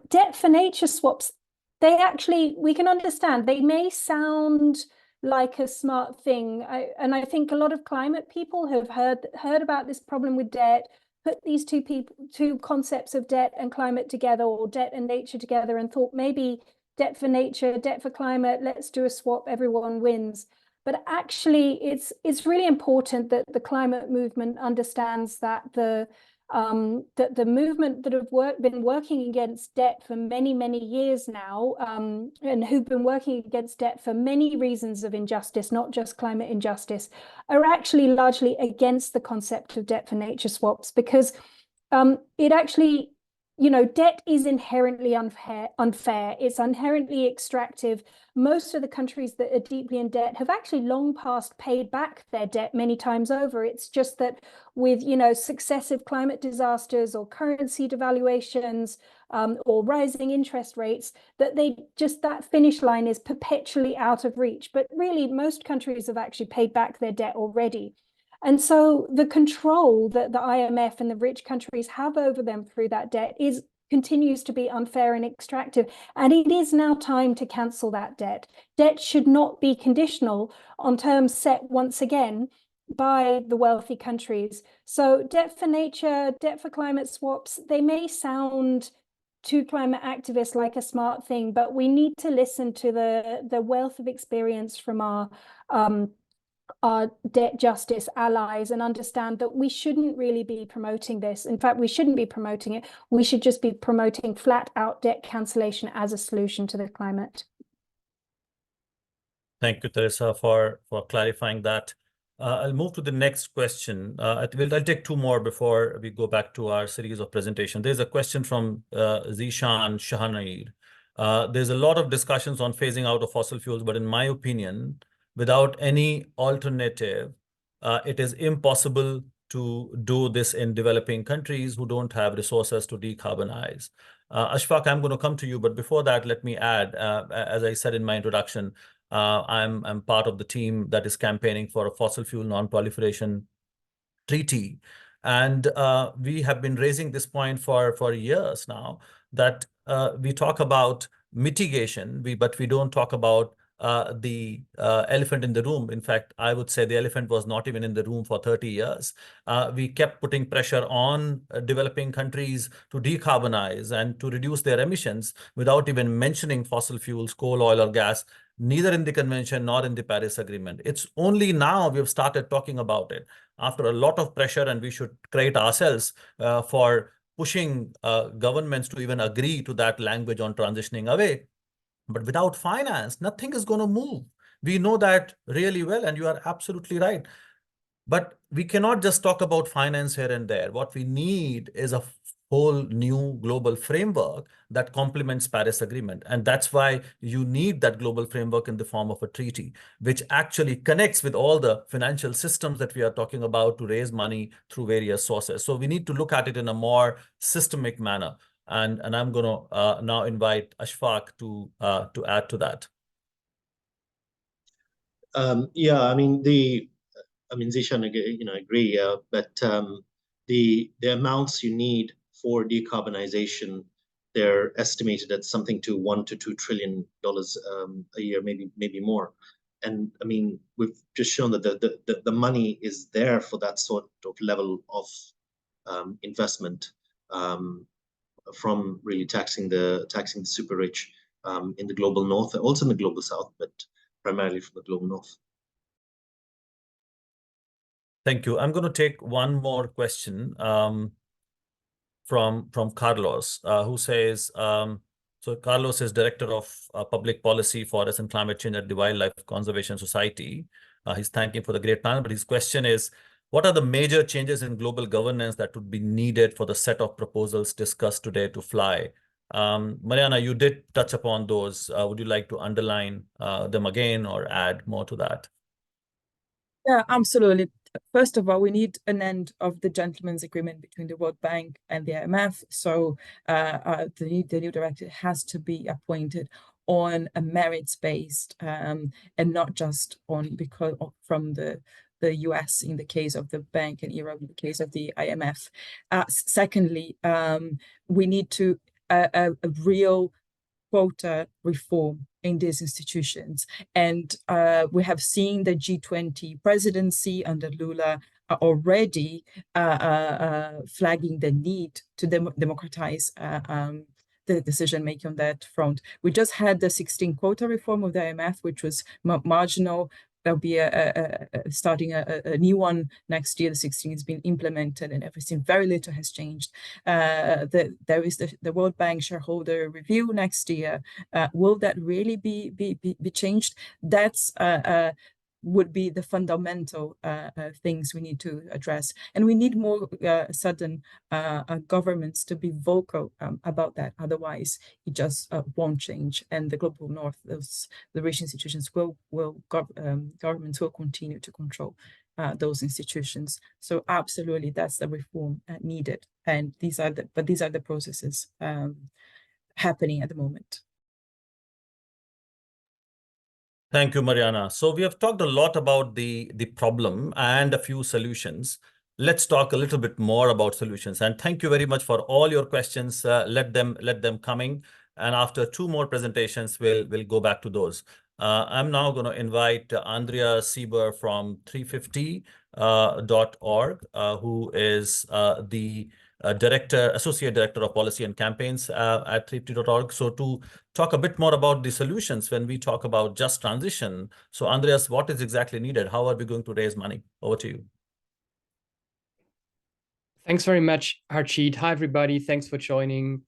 Debt for nature swaps, we can understand, they may sound like a smart thing. And I think a lot of climate people have heard about this problem with debt, put these two concepts of debt and climate together, or debt and nature together, and thought maybe debt for nature, debt for climate, let's do a swap, everyone wins. But actually, it's really important that the climate movement understands that the movement that have been working against debt for many, many years now, and who've been working against debt for many reasons of injustice, not just climate injustice, are actually largely against the concept of debt for nature swaps, because it actually, debt is inherently unfair. It's inherently extractive. Most of the countries that are deeply in debt have actually long past paid back their debt many times over. It's just that with, successive climate disasters or currency devaluations or rising interest rates, that finish line is perpetually out of reach. But really, most countries have actually paid back their debt already. And so the control that the IMF and the rich countries have over them through that debt continues to be unfair and extractive. And it is now time to cancel that debt. Debt should not be conditional on terms set once again by the wealthy countries. So debt for nature, debt for climate swaps, they may sound to climate activists like a smart thing, but we need to listen to the wealth of experience from our debt justice allies and understand that we shouldn't really be promoting this. In fact, we shouldn't be promoting it. We should just be promoting flat out debt cancellation as a solution to the climate. Thank you, Teresa, for clarifying that. I'll move to the next question. I'll take two more before we go back to our series of presentation. There's a question from Zishan Shahanir. There's a lot of discussions on phasing out of fossil fuels, but in my opinion, without any alternative, it is impossible to do this in developing countries who don't have resources to decarbonize. Ashfaq, I'm going to come to you, but before that, let me add, as I said in my introduction, I'm part of the team that is campaigning for a fossil fuel non-proliferation treaty. And we have been raising this point for years now, that we talk about mitigation, but we don't talk about the elephant in the room. In fact, I would say the elephant was not even in the room for 30 years. We kept putting pressure on developing countries to decarbonize and to reduce their emissions without even mentioning fossil fuels, coal, oil, or gas, neither in the convention nor in the Paris Agreement. It's only now we've started talking about it after a lot of pressure, and we should credit ourselves for pushing governments to even agree to that language on transitioning away. But without finance, nothing is going to move. We know that really well, and you are absolutely right. But we cannot just talk about finance here and there. What we need is a whole new global framework that complements Paris Agreement. And that's why you need that global framework in the form of a treaty, which actually connects with all the financial systems that we are talking about to raise money through various sources. So we need to look at it in a more systemic manner. And I'm going to now invite Ashfaq to add to that. Yeah, I mean, Zishan, I agree, but the amounts you need for decarbonization, they're estimated at something to $1 to $2 trillion a year, maybe more. And I mean, we've just shown that the money is there for that sort of level of investment, from really taxing the super rich in the global north, also in the global south, but primarily from the global north. Thank you. I'm going to take one more question from Carlos, who says, so Carlos is Director of Public Policy, Forest and Climate Change at the Wildlife Conservation Society. He's thanking for the great panel, but his question is, what are the major changes in global governance that would be needed for the set of proposals discussed today to fly? Mariana, you did touch upon those. Would you like to underline them again or add more to that? Yeah, absolutely. First of all, we need an end of the gentleman's agreement between the World Bank and the IMF. So the new director has to be appointed on a merits-based and not just on from the US in the case of the bank and Europe in the case of the IMF. Secondly, we need to a real quota reform in these institutions. And we have seen the G20 presidency under Lula already flagging the need to democratize the decision-making on that front. We just had the 16 quota reform of the IMF, which was marginal. There'll be starting a new one next year. The 16 has been implemented and everything, very little has changed. There is the World Bank shareholder review next year. Will that really be changed? That's would be the fundamental things we need to address. And we need more sudden governments to be vocal about that. Otherwise, it just won't change. And the global north, the rich institutions governments will continue to control those institutions. So absolutely, that's the reform needed. And these are the processes happening at the moment. Thank you, Mariana. So we have talked a lot about the problem and a few solutions. Let's talk a little bit more about solutions. And thank you very much for all your questions. Let them coming. And after two more presentations, we'll go back to those. I'm now going to invite Andrea Sieber from 350.org, who is the Associate Director of Policy and Campaigns at 350.org. So to talk a bit more about the solutions when we talk about just transition. So Andreas, what is exactly needed? How are we going to raise money? Over to you. Thanks very much, Harshid. Hi, everybody. Thanks for joining.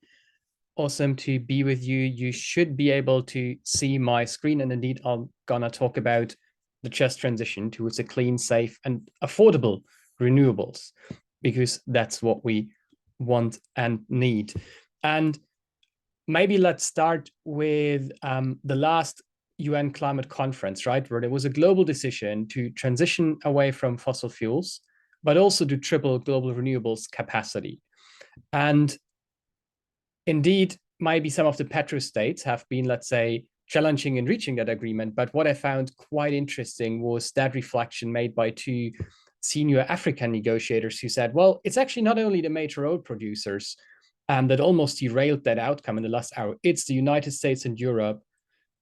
awesome to be with you. You should be able to see my screen, and indeed I'm gonna talk about the just transition towards a clean, safe and affordable renewables, because that's what we want and need. And maybe let's start with the last UN climate conference, right, where there was a global decision to transition away from fossil fuels, but also to triple global renewables capacity. And indeed, maybe some of the petro-states have been, let's say, challenging in reaching that agreement. But what I found quite interesting was that reflection made by two senior African negotiators who said, well, it's actually not only the major oil producers that almost derailed that outcome in the last hour. It's the United States and Europe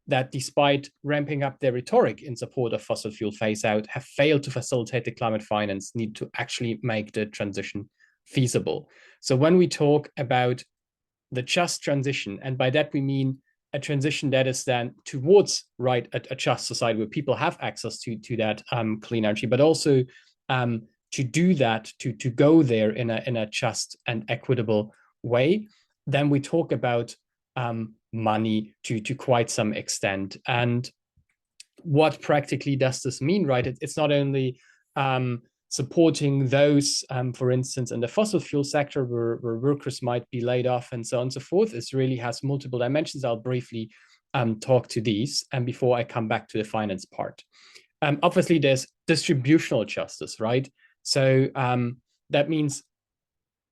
that, despite ramping up their rhetoric in support of fossil fuel phase out, have failed to facilitate the climate finance need to actually make the transition feasible. So when we talk about the just transition, and by that we mean a transition that is then towards a just society where people have access to that clean energy, but also to do that, to go there in a just and equitable way, then we talk about money to quite some extent. And what practically does this mean, right? It's not only supporting those, for instance, in the fossil fuel sector where workers might be laid off and so on and so forth. It really has multiple dimensions. I'll briefly talk to these and before I come back to the finance part. Obviously, there's distributional justice, right? So that means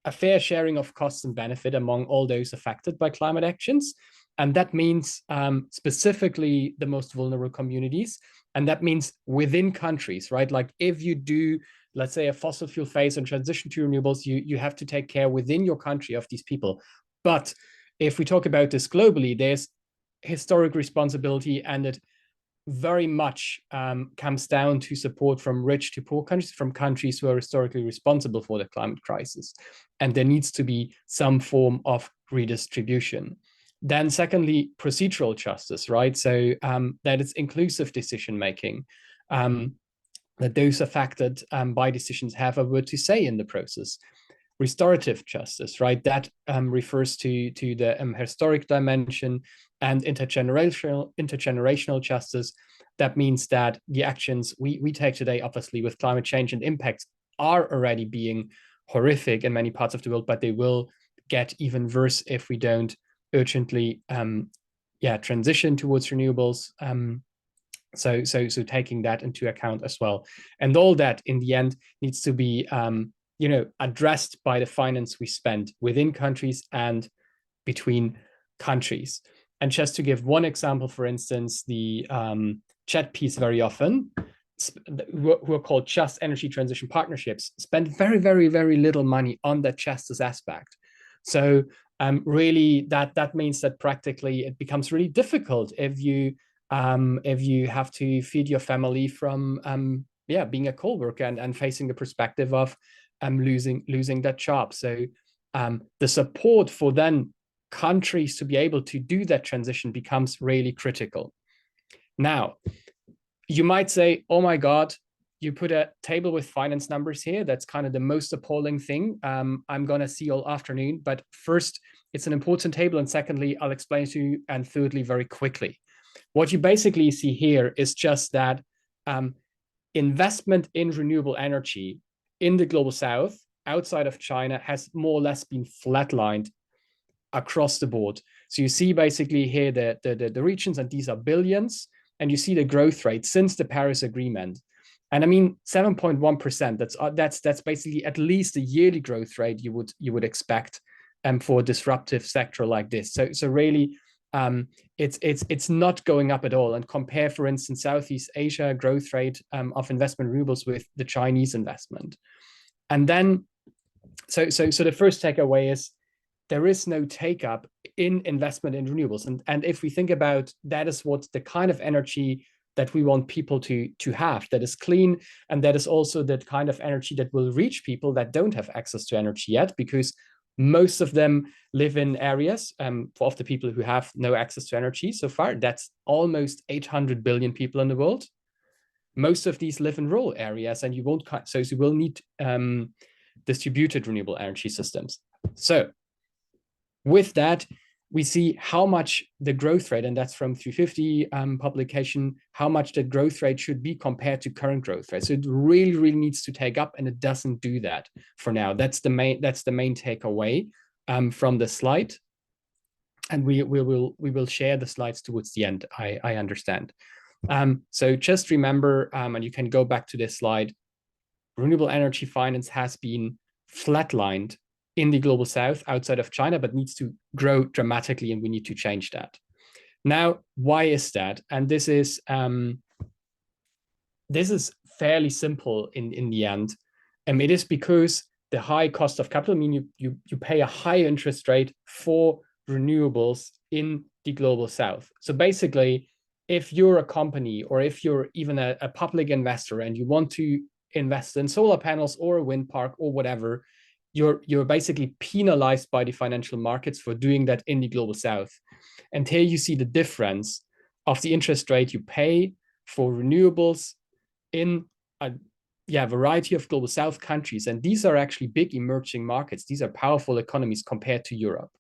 a fair sharing of costs and benefit among all those affected by climate actions. And that means specifically the most vulnerable communities. And that means within countries, right? Like if you do, let's say, a fossil fuel phase and transition to renewables, you have to take care within your country of these people. But if we talk about this globally, there's historic responsibility, and it very much comes down to support from rich to poor countries, from countries who are historically responsible for the climate crisis. And there needs to be some form of redistribution. Then secondly, procedural justice, right? So that it's inclusive decision-making, that those affected by decisions have a word to say in the process. Restorative justice, right? That refers to the historic dimension, and intergenerational justice. That means that the actions we take today, obviously with climate change and impacts, are already being horrific in many parts of the world, but they will get even worse if we don't urgently transition towards renewables. So taking that into account as well. And all that in the end needs to be addressed by the finance we spend within countries and between countries. And just to give one example, for instance, the chat piece very often, who are called just energy transition partnerships, spend very, very, very little money on that justice aspect. So really that means that practically it becomes really difficult if you have to feed your family from being a coal worker and facing the perspective of losing that job. So the support for then countries to be able to do that transition becomes really critical. Now, you might say, oh my God, you put a table with finance numbers here. That's kind of the most appalling thing I'm going to see all afternoon. But first, it's an important table. And secondly, I'll explain to you. And thirdly, very quickly, what you basically see here is just that investment in renewable energy in the global south, outside of China, has more or less been flatlined across the board. So you see basically here the regions, and these are billions, and you see the growth rate since the Paris Agreement. And I mean, 7.1%, that's basically at least a yearly growth rate you would expect for a disruptive sector like this. So really, it's not going up at all. And compare, for instance, Southeast Asia growth rate of investment renewables with the Chinese investment. And then, so the first takeaway is there is no take up in investment in renewables. And if we think about that, is what the kind of energy that we want people to have, that is clean, and that is also that kind of energy that will reach people that don't have access to energy yet, because most of them live in areas of the people who have no access to energy so far. That's almost 800 billion people in the world. Most of these live in rural areas, and you will need distributed renewable energy systems. So with that, we see how much the growth rate, and that's from 350 publication, how much the growth rate should be compared to current growth rate. So it really, really needs to take up, and it doesn't do that for now. That's the main takeaway from the slide. And we will share the slides towards the end, I understand. So just remember, and you can go back to this slide, renewable energy finance has been flatlined in the global south outside of China, but needs to grow dramatically, and we need to change that. Now, why is that? And this is fairly simple in the end. It is because the high cost of capital, I mean, you pay a high interest rate for renewables in the global south. So basically, if you're a company or if you're even a public investor and you want to invest in solar panels or a wind park or whatever, you're basically penalized by the financial markets for doing that in the global south. And here you see the difference of the interest rate you pay for renewables in a variety of global south countries. And these are actually big emerging markets. These are powerful economies compared to Europe.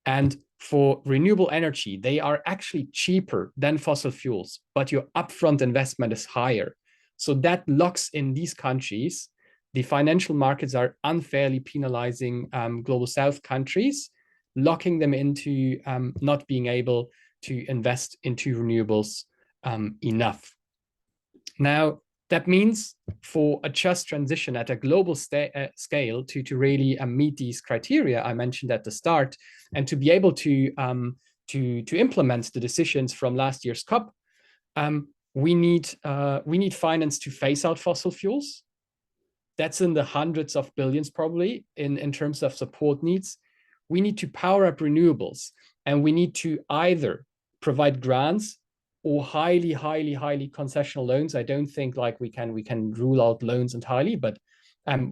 And for renewable energy, they are actually cheaper than fossil fuels, but your upfront investment is higher. So that locks in these countries. The financial markets are unfairly penalizing global south countries, locking them into not being able to invest into renewables enough. Now, that means for a just transition at a global scale to really meet these criteria I mentioned at the start, and to be able to implement the decisions from last year's COP, we need finance to phase out fossil fuels. That's in the hundreds of billions probably in terms of support needs. We need to power up renewables, and we need to either provide grants or highly concessional loans. I don't think like we can rule out loans entirely, but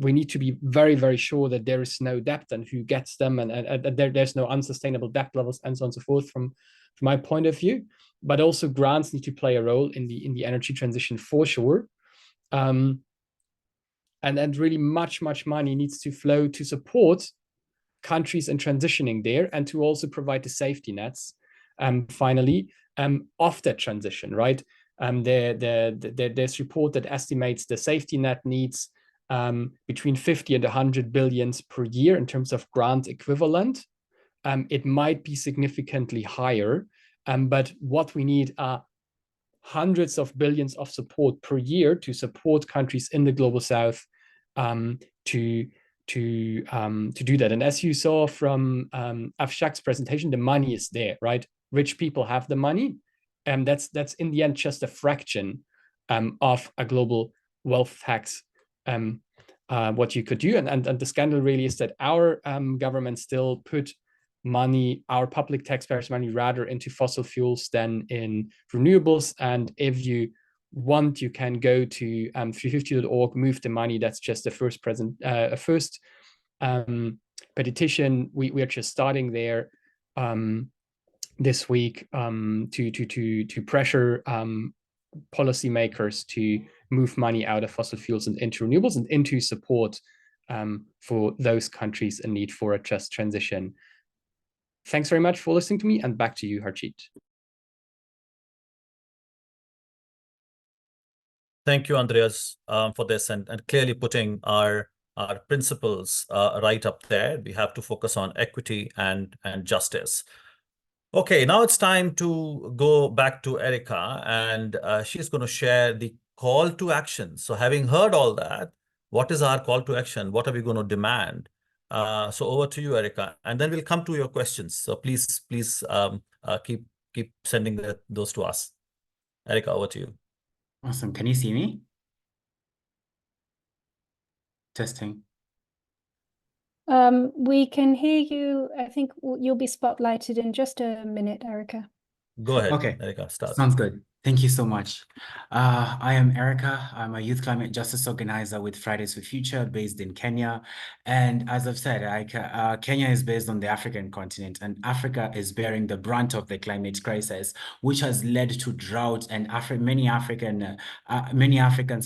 we need to be very, very sure that there is no debt and who gets them, and there's no unsustainable debt levels and so on and so forth from my point of view. But also grants need to play a role in the energy transition for sure. And really much money needs to flow to support countries in transitioning there, and to also provide the safety nets finally of that transition, right? There's report that estimates the safety net needs between 50 and 100 billions per year in terms of grant equivalent. It might be significantly higher, but what we need are hundreds of billions of support per year to support countries in the global south to do that. And as you saw from Afshak's presentation, the money is there, right? Rich people have the money, and that's in the end just a fraction of a global wealth tax. What you could do, and the scandal really is that our government still put money, our public taxpayers' money, rather into fossil fuels than in renewables. And if you want, you can go to 350.org, move the money. That's just the first petition. We are just starting there this week to pressure policymakers to move money out of fossil fuels and into renewables and into support for those countries in need for a just transition. Thanks very much for listening to me, and back to you, Harjeet. Thank you, Andreas, for this, and clearly putting our principles right up there. We have to focus on equity and justice. Okay, now it's time to go back to Erica, and she's going to share the call to action. So having heard all that, what is our call to action? What are we going to demand? So over to you, Erica, and then we'll come to your questions. So please keep sending those to us. Erica, over to you. Awesome. Can you see me? Testing. We can hear you. I think you'll be spotlighted in just a minute, Erica. Go ahead, Okay. Erica, start. Sounds good. Thank you so much. I am Erica. I'm a youth climate justice organizer with Fridays for Future based in Kenya. And as I've said, Kenya is based on the African continent, and Africa is bearing the brunt of the climate crisis, which has led to drought, and many Africans,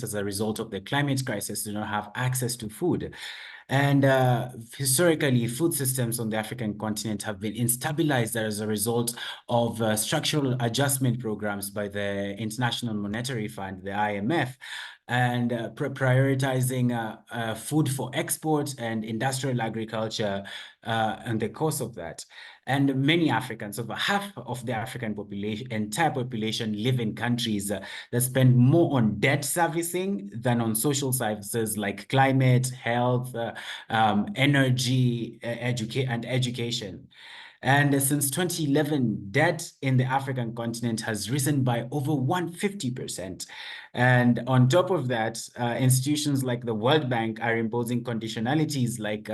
as a result of the climate crisis, do not have access to food. And historically, food systems on the African continent have been instabilized as a result of structural adjustment programs by the International Monetary Fund, the IMF, and prioritizing food for export and industrial agriculture in the course of that. And many Africans, over half of the African population, entire population, live in countries that spend more on debt servicing than on social services like climate, health, energy, education. And since 2011, debt in the African continent has risen by over 150%. And on top of that, institutions like the World Bank are imposing conditionalities like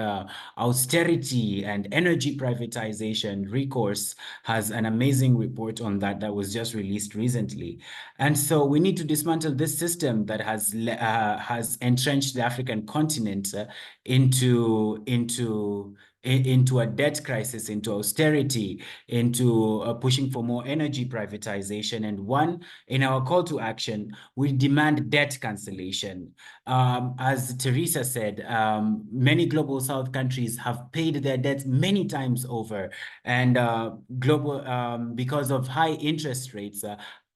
austerity and energy privatization. Recourse has an amazing report on that was just released recently. And so we need to dismantle this system that has entrenched the African continent into a debt crisis, into austerity, into pushing for more energy privatization. And in our call to action, we demand debt cancellation. As Teresa said, many global South countries have paid their debts many times over, and because of high interest rates,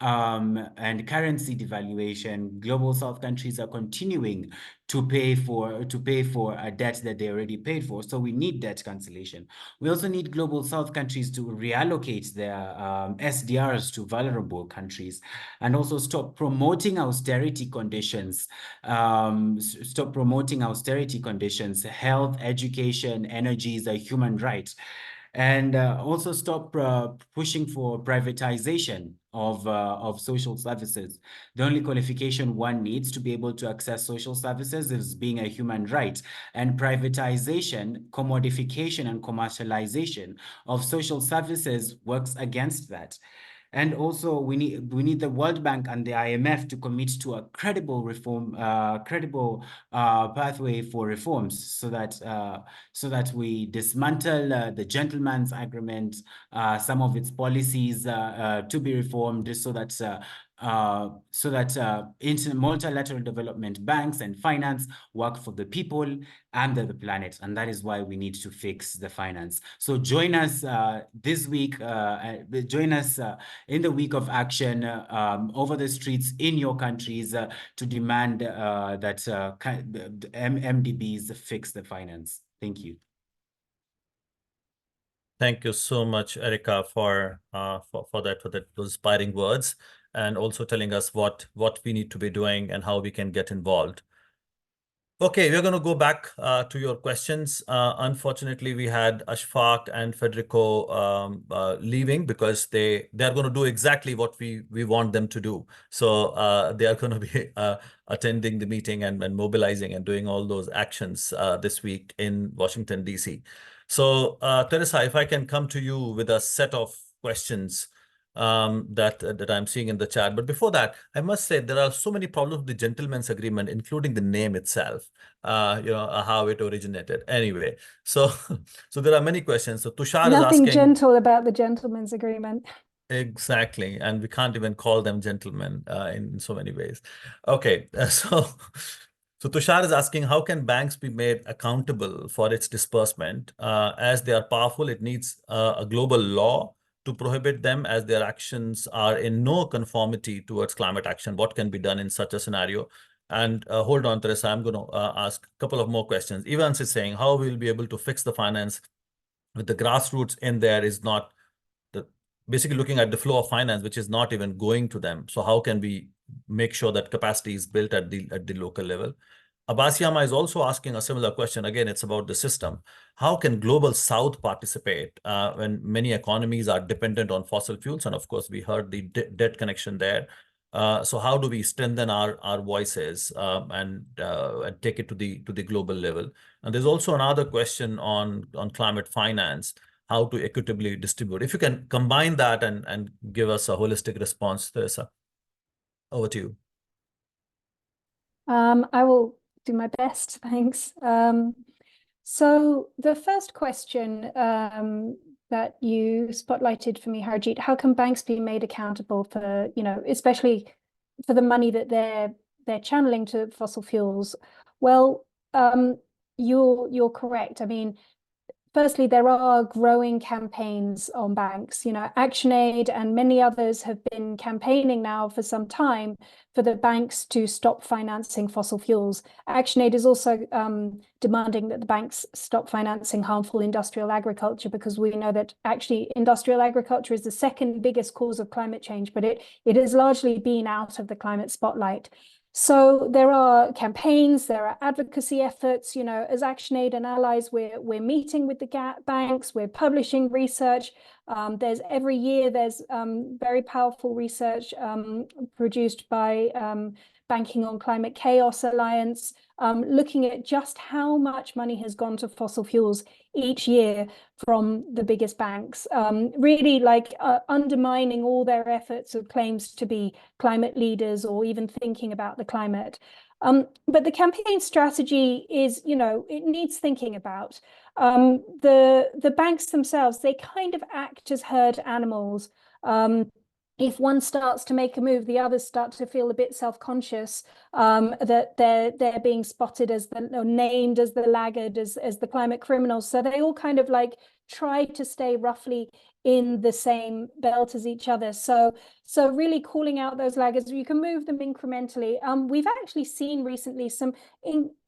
and currency devaluation, global South countries are continuing to pay for a debt that they already paid for. So we need debt cancellation. We also need global South countries to reallocate their SDRs to vulnerable countries, and also stop promoting austerity conditions. Health, education, energy is a human right. And also stop pushing for privatization of social services. The only qualification one needs to be able to access social services is being a human right. And privatization, commodification, and commercialization of social services works against that. And also, we need the World Bank and the IMF to commit to a credible pathway for reforms, so that we dismantle the gentleman's agreement, some of its policies to be reformed, so that multilateral development banks and finance work for the people and the planet. And that is why we need to fix the finance. So join us this week. Join us in the week of action over the streets in your countries to demand that MDBs fix the finance. Thank you. Thank you so much, Erica, for those inspiring words, and also telling us what we need to be doing and how we can get involved. Okay, we're going to go back to your questions. Unfortunately, we had Ashfaq and Federico leaving because they are going to do exactly what we want them to do. So they are going to be attending the meeting and mobilizing and doing all those actions this week in Washington, D.C. So Teresa, if I can come to you with a set of questions that I'm seeing in the chat. But before that, I must say there are so many problems with the gentleman's agreement, including the name itself, how it originated. Anyway, so there are many questions. So Tushar is asking. Nothing gentle about the gentleman's agreement. Exactly. And we can't even call them gentlemen in so many ways. Okay, so Tushar is asking, how can banks be made accountable for its disbursement? As they are powerful, it needs a global law to prohibit them, as their actions are in no conformity towards climate action. What can be done in such a scenario? And hold on, Teresa, I'm going to ask a couple of more questions. Evans is saying, how we'll be able to fix the finance with the grassroots in there is not basically looking at the flow of finance, which is not even going to them. So how can we make sure that capacity is built at the local level? Abbasiyama is also asking a similar question. Again, it's about the system. How can Global South participate when many economies are dependent on fossil fuels? And of course, we heard the debt connection there. So how do we strengthen our voices and take it to the global level? And there's also another question on climate finance, how to equitably distribute. If you can combine that and give us a holistic response, Teresa. Over to you. I will do my best, thanks. So the first question that you spotlighted for me, Harjeet, how can banks be made accountable for, especially for the money that they're channeling to fossil fuels? Well, you're correct. I mean, firstly, there are growing campaigns on banks. ActionAid and many others have been campaigning now for some time for the banks to stop financing fossil fuels. ActionAid is also demanding that the banks stop financing harmful industrial agriculture, because we know that actually industrial agriculture is the second biggest cause of climate change, but it has largely been out of the climate spotlight. So there are campaigns, there are advocacy efforts. As ActionAid and allies, we're meeting with the banks, we're publishing research. There's every year there's very powerful research produced by Banking on Climate Chaos Alliance, looking at just how much money has gone to fossil fuels each year from the biggest banks, really undermining all their efforts or claims to be climate leaders or even thinking about the climate. But the campaign strategy is, it needs thinking about. The banks themselves, they kind of act as herd animals. If one starts to make a move, the others start to feel a bit self-conscious that they're being spotted as or named as the laggard, as the climate criminals. So they all kind of try to stay roughly in the same belt as each other. So really calling out those laggards, you can move them incrementally. We've actually seen recently some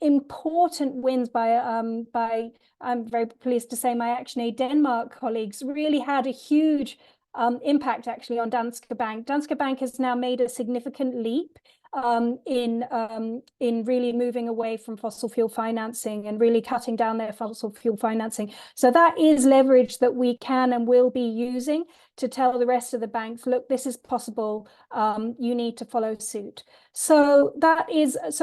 important wins by I'm very pleased to say my ActionAid Denmark colleagues really had a huge impact actually on Danske Bank. Danske Bank has now made a significant leap in really moving away from fossil fuel financing and really cutting down their fossil fuel financing. So that is leverage that we can and will be using to tell the rest of the banks, look, this is possible. You need to follow suit. So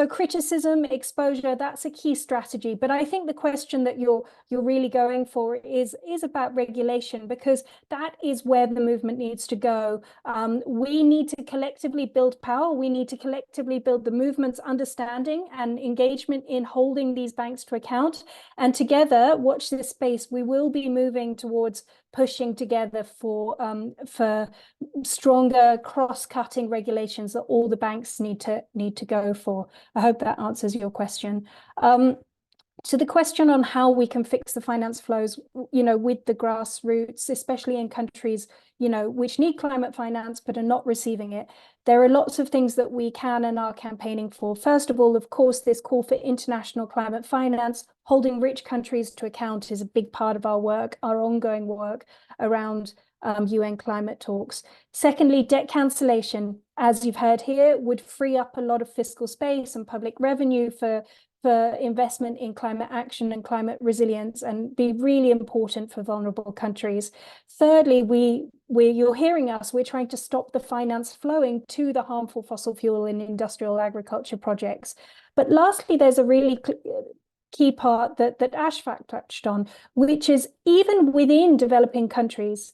criticism, exposure, that's a key strategy. But I think the question that you're really going for is about regulation, because that is where the movement needs to go. We need to collectively build power. We need to collectively build the movement's understanding and engagement in holding these banks to account. And together, watch this space, we will be moving towards pushing together for stronger cross-cutting regulations that all the banks need to go for. I hope that answers your question. So the question on how we can fix the finance flows, with the grassroots, especially in countries, which need climate finance but are not receiving it, there are lots of things that we can and are campaigning for. First of all, of course, this call for international climate finance, holding rich countries to account, is a big part of our work, our ongoing work around UN climate talks. Secondly, debt cancellation, as you've heard here, would free up a lot of fiscal space and public revenue for investment in climate action and climate resilience, and be really important for vulnerable countries. Thirdly, you're hearing us, we're trying to stop the finance flowing to the harmful fossil fuel and industrial agriculture projects. But lastly, there's a really key part that Ashfaq touched on, which is even within developing countries,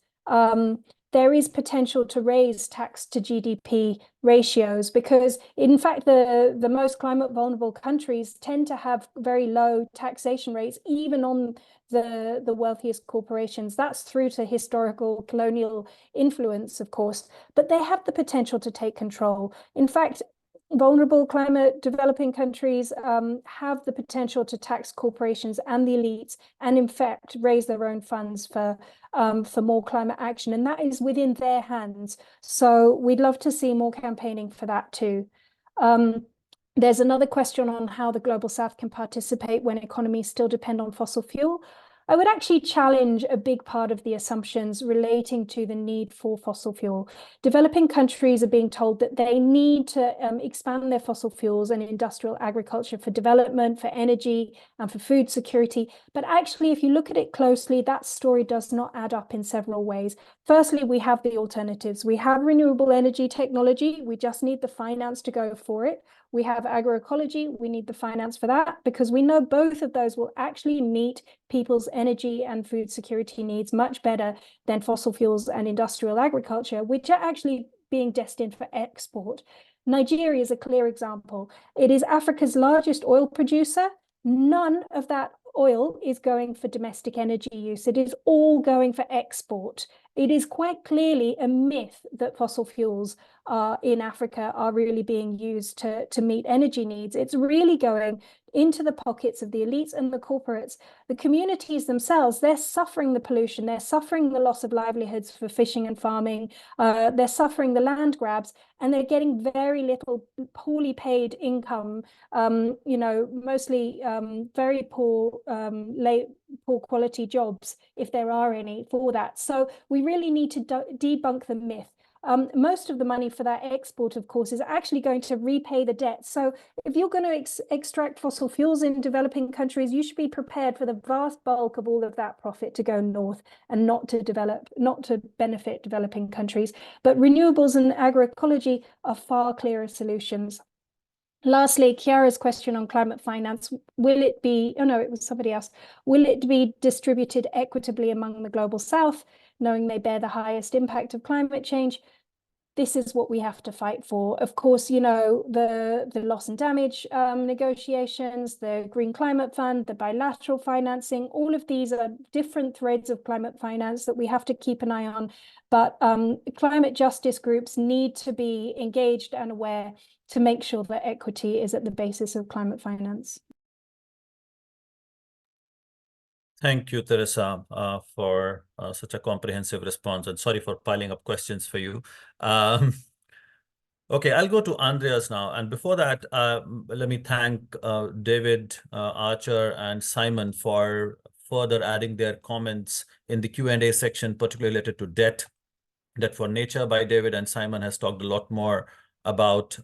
there is potential to raise tax to GDP ratios, because in fact, the most climate vulnerable countries tend to have very low taxation rates, even on the wealthiest corporations. That's through to historical colonial influence, of course, but they have the potential to take control. In fact, vulnerable climate developing countries have the potential to tax corporations and the elites, and in fact raise their own funds for more climate action, and that is within their hands. So we'd love to see more campaigning for that too. There's another question on how the Global South can participate when economies still depend on fossil fuel. I would actually challenge a big part of the assumptions relating to the need for fossil fuel. Developing countries are being told that they need to expand their fossil fuels and industrial agriculture for development, for energy, and for food security. But actually, if you look at it closely, that story does not add up in several ways. Firstly, we have the alternatives. We have renewable energy technology. We just need the finance to go for it. We have agroecology. We need the finance for that, because we know both of those will actually meet people's energy and food security needs much better than fossil fuels and industrial agriculture, which are actually being destined for export. Nigeria is a clear example. It is Africa's largest oil producer. None of that oil is going for domestic energy use. It is all going for export. It is quite clearly a myth that fossil fuels in Africa are really being used to meet energy needs. It's really going into the pockets of the elites and the corporates. The communities themselves, they're suffering the pollution, they're suffering the loss of livelihoods for fishing and farming, they're suffering the land grabs, and they're getting very little poorly paid income, mostly very poor quality jobs, if there are any, for that. So we really need to debunk the myth. Most of the money for that export, of course, is actually going to repay the debt. So if you're going to extract fossil fuels in developing countries, you should be prepared for the vast bulk of all of that profit to go north and not to benefit developing countries. But renewables and agroecology are far clearer solutions. Lastly, Chiara's question on climate finance, will it be, oh no, it was somebody else. Will it be distributed equitably among the global south, knowing they bear the highest impact of climate change? This is what we have to fight for. Of course, the loss and damage negotiations, the Green Climate Fund, the bilateral financing, all of these are different threads of climate finance that we have to keep an eye on. But climate justice groups need to be engaged and aware to make sure that equity is at the basis of climate finance. Thank you, Teresa, for such a comprehensive response, and sorry for piling up questions for you. Okay, I'll go to Andreas now. And before that, let me thank David, Archer, and Simon for further adding their comments in the Q&A section, particularly related to debt for nature by David, and Simon has talked a lot more about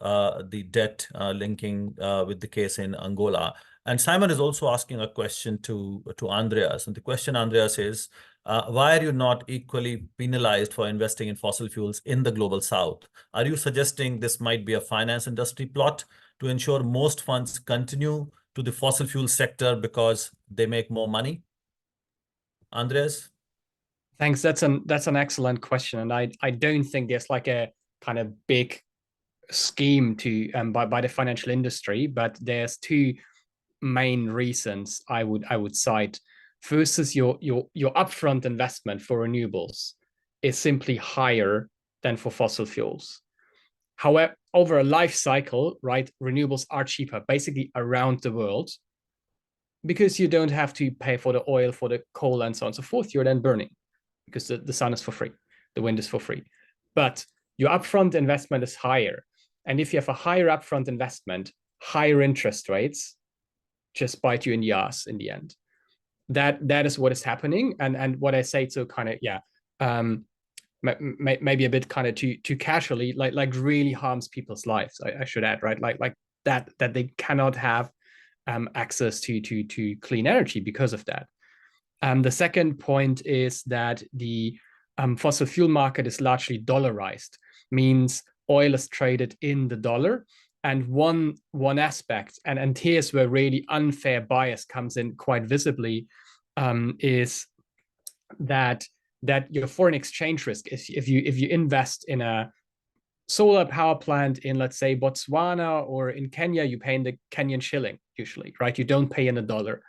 the debt linking with the case in Angola. And Simon is also asking a question to Andreas. And the question, Andreas, is why are you not equally penalized for investing in fossil fuels in the global south? Are you suggesting this might be a finance industry plot to ensure most funds continue to the fossil fuel sector because they make more money? Andreas? Thanks. That's an excellent question. And I don't think there's like a kind of big scheme to by the financial industry, but there's two main reasons I would cite. First is your upfront investment for renewables is simply higher than for fossil fuels. However, over a life cycle, right, renewables are cheaper basically around the world because you don't have to pay for the oil, for the coal, and so on and so forth. You're then burning because the sun is for free, the wind is for free. But your upfront investment is higher. And if you have a higher upfront investment, higher interest rates just bite you in the ass in the end. That is what is happening. And what I say to kind of, maybe a bit kind of too casually, like really harms people's lives, I should add, right? Like that they cannot have access to clean energy because of that. The second point is that the fossil fuel market is largely dollarized, means oil is traded in the dollar. And one aspect, and here's where really unfair bias comes in quite visibly, is that your foreign exchange risk, if you invest in a solar power plant in, let's say, Botswana or in Kenya, you pay in the Kenyan shilling usually, right? You don't pay in a dollar.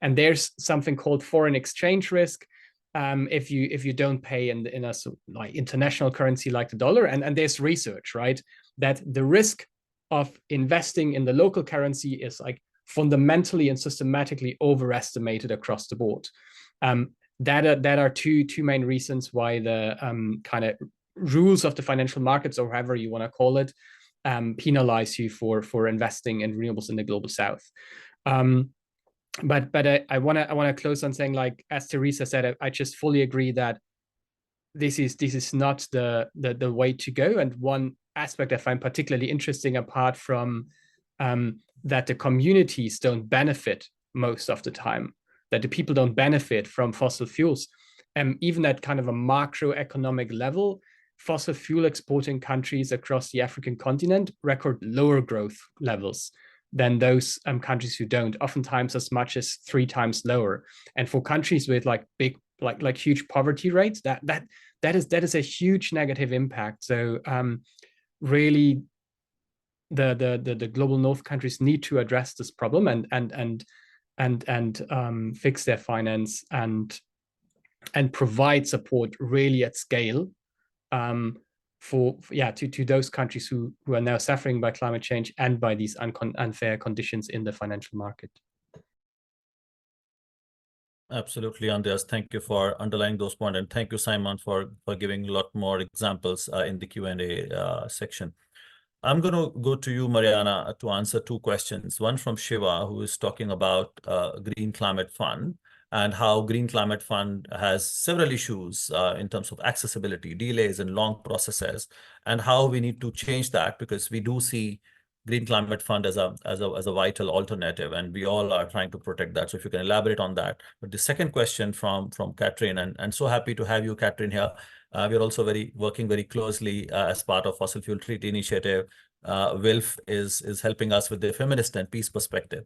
And there's something called foreign exchange risk if you don't pay in a like international currency like the dollar. And there's research, right, that the risk of investing in the local currency is like fundamentally and systematically overestimated across the board. That are two main reasons why the kind of rules of the financial markets, or however you want to call it, penalize you for investing in renewables in the global south. But I want to close on saying, like, as Teresa said, I just fully agree that this is not the way to go. And one aspect I find particularly interesting, apart from that the communities don't benefit most of the time, that the people don't benefit from fossil fuels, even at kind of a macroeconomic level, fossil fuel exporting countries across the African continent record lower growth levels than those countries who don't, oftentimes as much as 3 times lower. And for countries with like big, like huge poverty rates, that is a huge negative impact. So really the global North countries need to address this problem and fix their finance and provide support really at scale to those countries who are now suffering by climate change and by these unfair conditions in the financial market. Absolutely, Andreas. Thank you for underlining those points, and thank you, Simon, for giving a lot more examples in the Q&A section. I'm going to go to you, Mariana, to answer two questions. One from Shiva, who is talking about Green Climate Fund and how Green Climate Fund has several issues in terms of accessibility, delays, and long processes, and how we need to change that, because we do see Green Climate Fund as a vital alternative, and we all are trying to protect that. So if you can elaborate on that. But the second question from Catherine, and so happy to have you, Catherine, here. We're also working very closely as part of Fossil Fuel Treaty Initiative. Wilf is helping us with the feminist and peace perspective.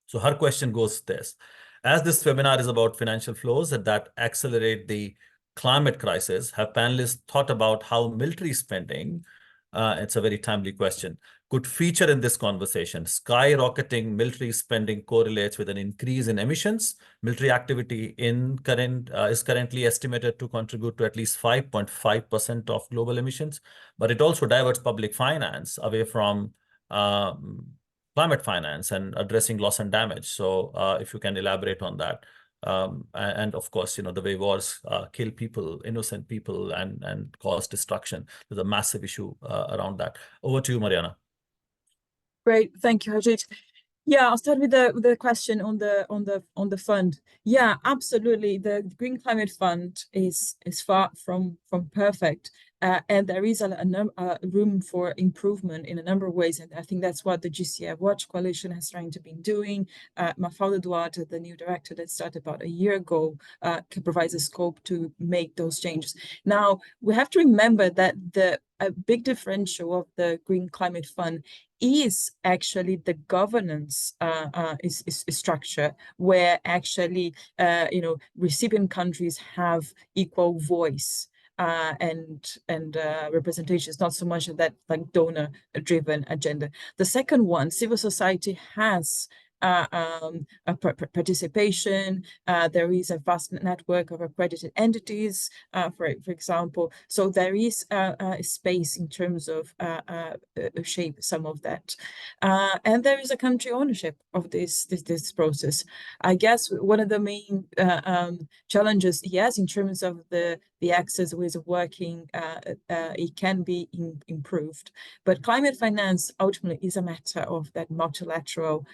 So her question goes this: as this webinar is about financial flows that accelerate the climate crisis, have panelists thought about how military spending, it's a very timely question, could feature in this conversation? Skyrocketing military spending correlates with an increase in emissions. Military activity is currently estimated to contribute to at least 5.5% of global emissions, but it also diverts public finance away from climate finance and addressing loss and damage. So if you can elaborate on that. And of course, the way wars kill people, innocent people, and cause destruction. There's a massive issue around that. Over to you, Mariana. Great, thank you, Harjeet. Yeah, I'll start with the question on the fund. Yeah, absolutely. The Green Climate Fund is far from perfect, and there is a room for improvement in a number of ways. And I think that's what the GCF Watch Coalition has trying to be doing. Mafalda Duarte, the new director that started about a year ago, provides a scope to make those changes. Now, we have to remember that a big differential of the Green Climate Fund is actually the governance is structure, where actually recipient countries have equal voice and representation. It's not so much of that like donor-driven agenda. The second one, civil society has participation. There is a vast network of accredited entities, for example. So there is a space in terms of shape some of that, and there is a country ownership of this process. I guess one of the main challenges, yes, in terms of the access ways of working, it can be improved. But climate finance ultimately is a matter of that multilateral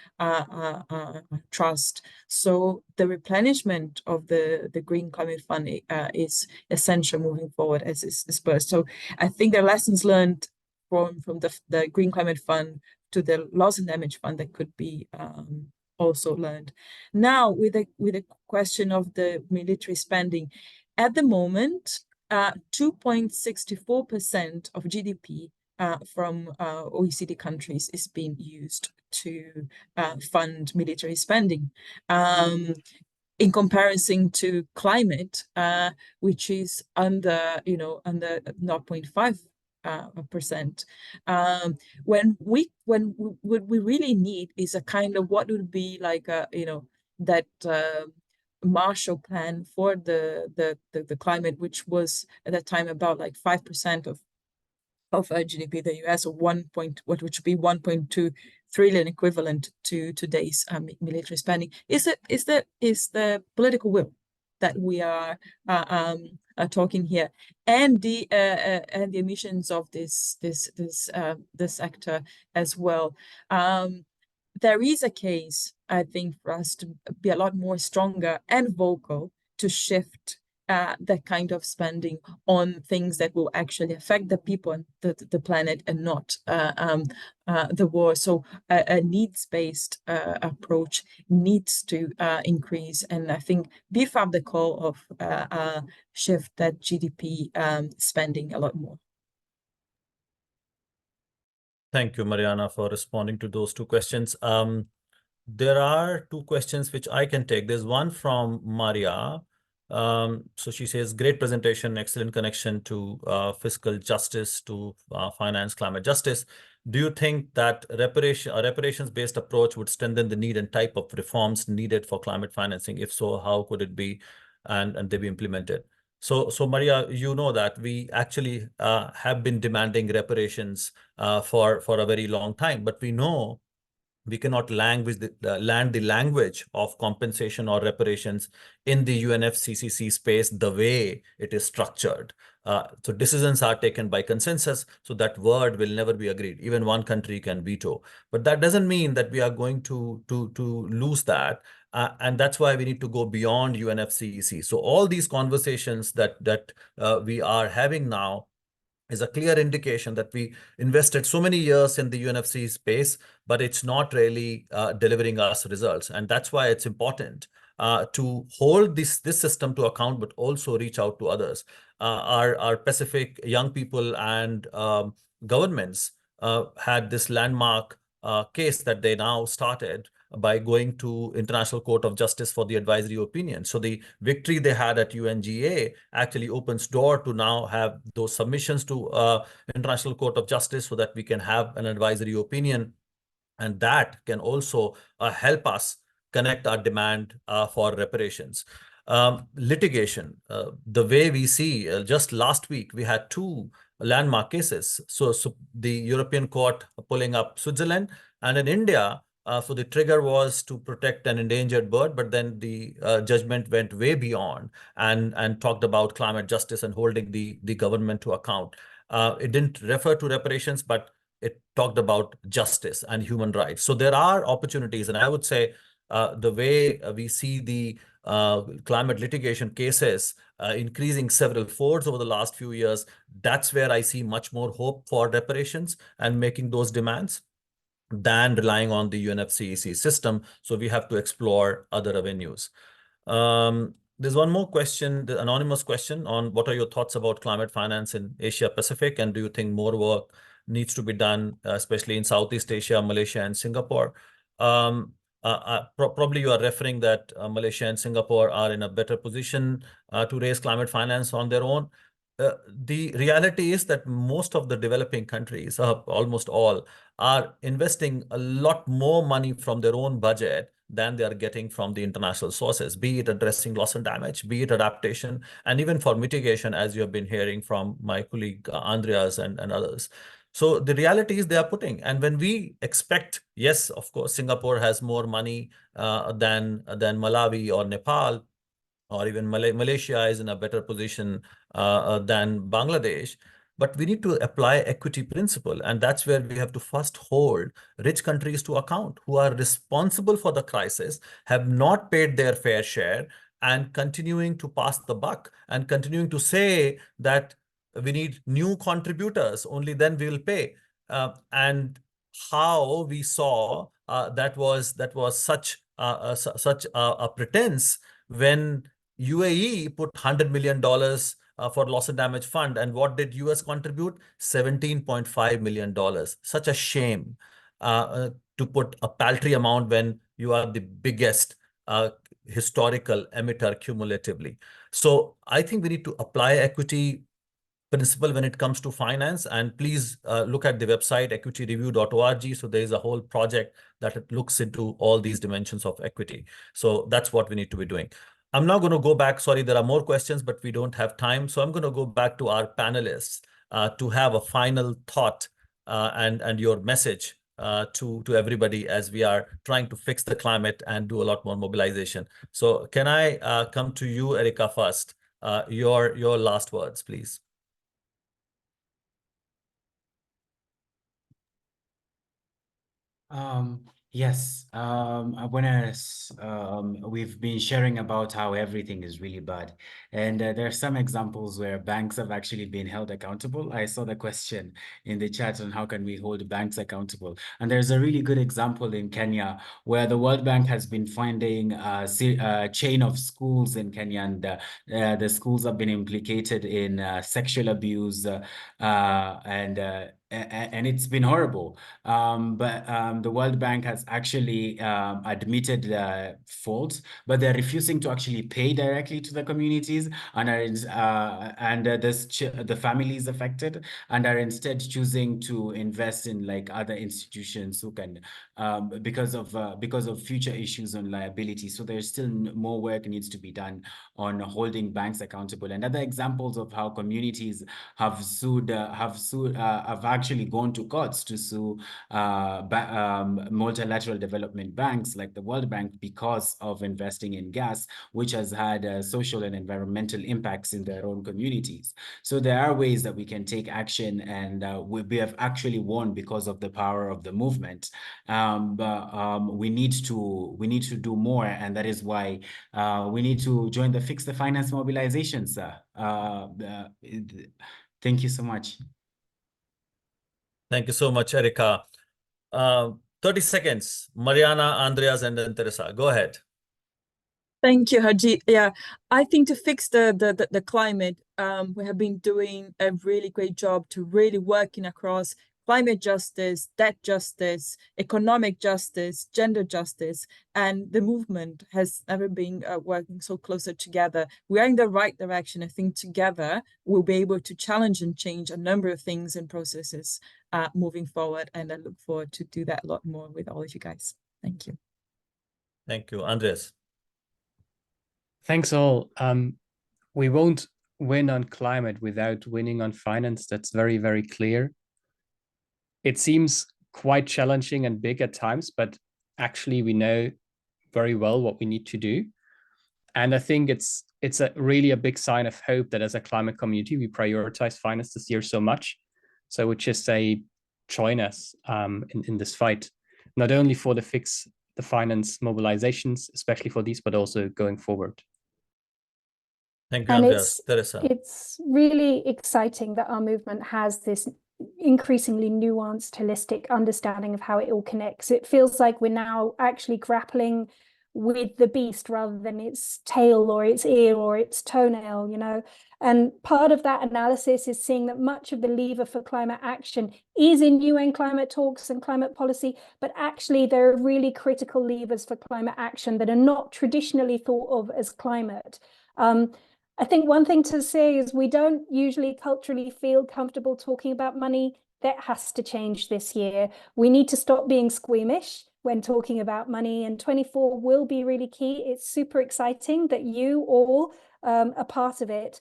trust. So the replenishment of the Green Climate Fund is essential moving forward as is dispersed. So I think there are lessons learned from the Green Climate Fund to the loss and damage fund that could be also learned. Now, with the question of the military spending, at the moment, 2.64% of GDP from OECD countries is being used to fund military spending. In comparison to climate, which is under 0.5%. What we really need is a kind of what would be like that Marshall Plan for the climate, which was at that time about like 5% of GDP, the US, or which would be 1.2 trillion equivalent to today's military spending. Is the political will that we are talking here, and the emissions of this sector as well. There is a case, I think, for us to be a lot more stronger and vocal to shift that kind of spending on things that will actually affect the people and the planet, and not the war. So a needs-based approach needs to increase, and I think beef up the call of shift that GDP spending a lot more. Thank you, Mariana, for responding to those two questions. There are two questions which I can take. There's one from Maria. So she says, great presentation, excellent connection to fiscal justice, to finance climate justice. Do you think that a reparations-based approach would strengthen the need and type of reforms needed for climate financing? If so, how could it be and they be implemented? So Maria, you know that we actually have been demanding reparations for a very long time, but we know we cannot land the language of compensation or reparations in the UNFCCC space the way it is structured. So decisions are taken by consensus, so that word will never be agreed. Even one country can veto. But that doesn't mean that we are going to lose that. And that's why we need to go beyond UNFCCC. So all these conversations that we are having now is a clear indication that we invested so many years in the UNFC space, but it's not really delivering us results. And that's why it's important to hold this system to account, but also reach out to others. Our Pacific young people and governments had this landmark case that they now started by going to International Court of Justice for the advisory opinion. So the victory they had at UNGA actually opens door to now have those submissions to International Court of Justice so that we can have an advisory opinion. And that can also help us connect our demand for reparations. Litigation, the way we see, just last week, we had two landmark cases. So the European Court pulling up Switzerland, and in India, so the trigger was to protect an endangered bird, but then the judgment went way beyond and talked about climate justice and holding the government to account. It didn't refer to reparations, but it talked about justice and human rights. So there are opportunities, and I would say the way we see the climate litigation cases increasing several folds over the last few years, that's where I see much more hope for reparations and making those demands than relying on the UNFCCC system. So we have to explore other avenues. There's one more question, the anonymous question on what are your thoughts about climate finance in Asia Pacific, and do you think more work needs to be done, especially in Southeast Asia, Malaysia, and Singapore? Probably you are referring that Malaysia and Singapore are in a better position to raise climate finance on their own. The reality is that most of the developing countries, almost all, are investing a lot more money from their own budget than they are getting from the international sources, be it addressing loss and damage, be it adaptation, and even for mitigation, as you have been hearing from my colleague Andreas and others. So the reality is they are putting, and when we expect, yes, of course, Singapore has more money than Malawi or Nepal, or even Malaysia is in a better position than Bangladesh. But we need to apply equity principle. And that's where we have to first hold rich countries to account who are responsible for the crisis, have not paid their fair share, and continuing to pass the buck and continuing to say that we need new contributors, only then we will pay. And how we saw that was such a pretense when UAE put $100 million for loss and damage fund. And what did US contribute? $17.5 million. Such a shame to put a paltry amount when you are the biggest historical emitter cumulatively. So I think we need to apply equity principle when it comes to finance. And please look at the website equityreview.org. So there is a whole project that looks into all these dimensions of equity. So that's what we need to be doing. I'm now going to go back. Sorry, there are more questions, but we don't have time. So I'm going to go back to our panelists to have a final thought and your message to everybody as we are trying to fix the climate and do a lot more mobilization. So can I come to you, Erica, first? Your last words, please. Yes, we've been sharing about how everything is really bad. And there are some examples where banks have actually been held accountable. I saw the question in the chat on how can we hold banks accountable. And there's a really good example in Kenya where the World Bank has been finding a chain of schools in Kenya, and the schools have been implicated in sexual abuse and and it's been horrible. But the World Bank has actually admitted the fault, but they're refusing to actually pay directly to the communities and the families affected, and are instead choosing to invest in like other institutions who can because of future issues on liability. So there's still more work needs to be done on holding banks accountable. And other examples of how communities have actually gone to courts to sue multilateral development banks like the World Bank because of investing in gas, which has had social and environmental impacts in their own communities. So there are ways that we can take action, and we have actually won because of the power of the movement. But we need to do more, and that is why we need to join the Fix the Finance mobilization, sir. Thank you so much. Thank you so much, Erica. 30 seconds, Mariana, Andreas, and then Teresa. Go ahead. Thank you, Haji. Yeah, I think to fix the climate, we have been doing a really great job to really working across climate justice, debt justice, economic justice, gender justice, and the movement has never been working so closer together. We are in the right direction. I think together we'll be able to challenge and change a number of things and processes moving forward. And I look forward to do that a lot more with all of you guys. Thank you. Thank you, Andreas. Thanks all. We won't win on climate without winning on finance. That's very, very clear. It seems quite challenging and big at times, but actually we know very well what we need to do. And I think it's really a big sign of hope that as a climate community, we prioritize finance this year so much. So I would just say, join us in this fight, not only for the Fix the Finance mobilizations, especially for these, but also going forward. Thank you, And Andreas. Teresa. it's really exciting that our movement has this increasingly nuanced, holistic understanding of how it all connects. It feels like we're now actually grappling with the beast rather than its tail or its ear or its toenail, you know. And part of that analysis is seeing that much of the lever for climate action is in UN climate talks and climate policy, but actually there are really critical levers for climate action that are not traditionally thought of as climate. I think one thing to say is we don't usually culturally feel comfortable talking about money. That has to change this year. We need to stop being squeamish when talking about money, and 24 will be really key. It's super exciting that you all are part of it.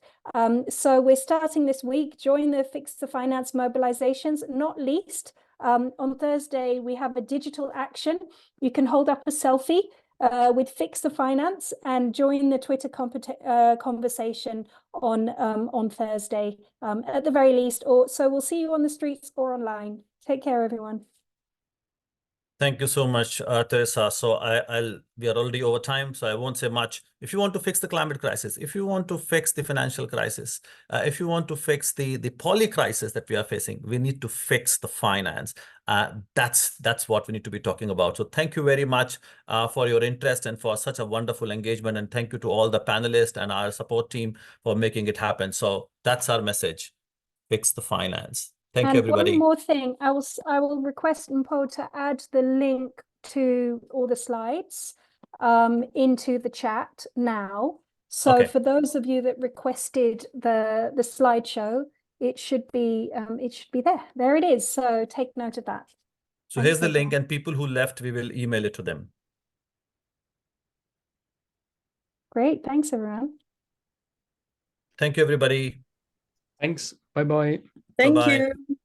So we're starting this week. Join the Fix the Finance mobilizations, not least. On Thursday, we have a digital action. You can hold up a selfie with Fix the Finance and join the Twitter conversation on Thursday at the very least. So we'll see you on the streets or online. Take care, everyone. Thank you so much, Teresa. So we are already over time, so I won't say much. If you want to fix the climate crisis, if you want to fix the financial crisis, if you want to fix the poly crisis that we are facing, we need to fix the finance. That's what we need to be talking about. So thank you very much for your interest and for such a wonderful engagement. And thank you to all the panelists and our support team for making it happen. So that's our message. Fix the finance. Thank you, everybody. One more thing, I will request Mpo to add the link to all the slides into the chat now. So Okay. for those of you that requested the slideshow, it should be there. There it is. So take note of that. So here's the link, and people who left, we will email it to them. Great. Thanks, everyone. Thank you, everybody. Thanks. Bye-bye. Thank Bye-bye. you.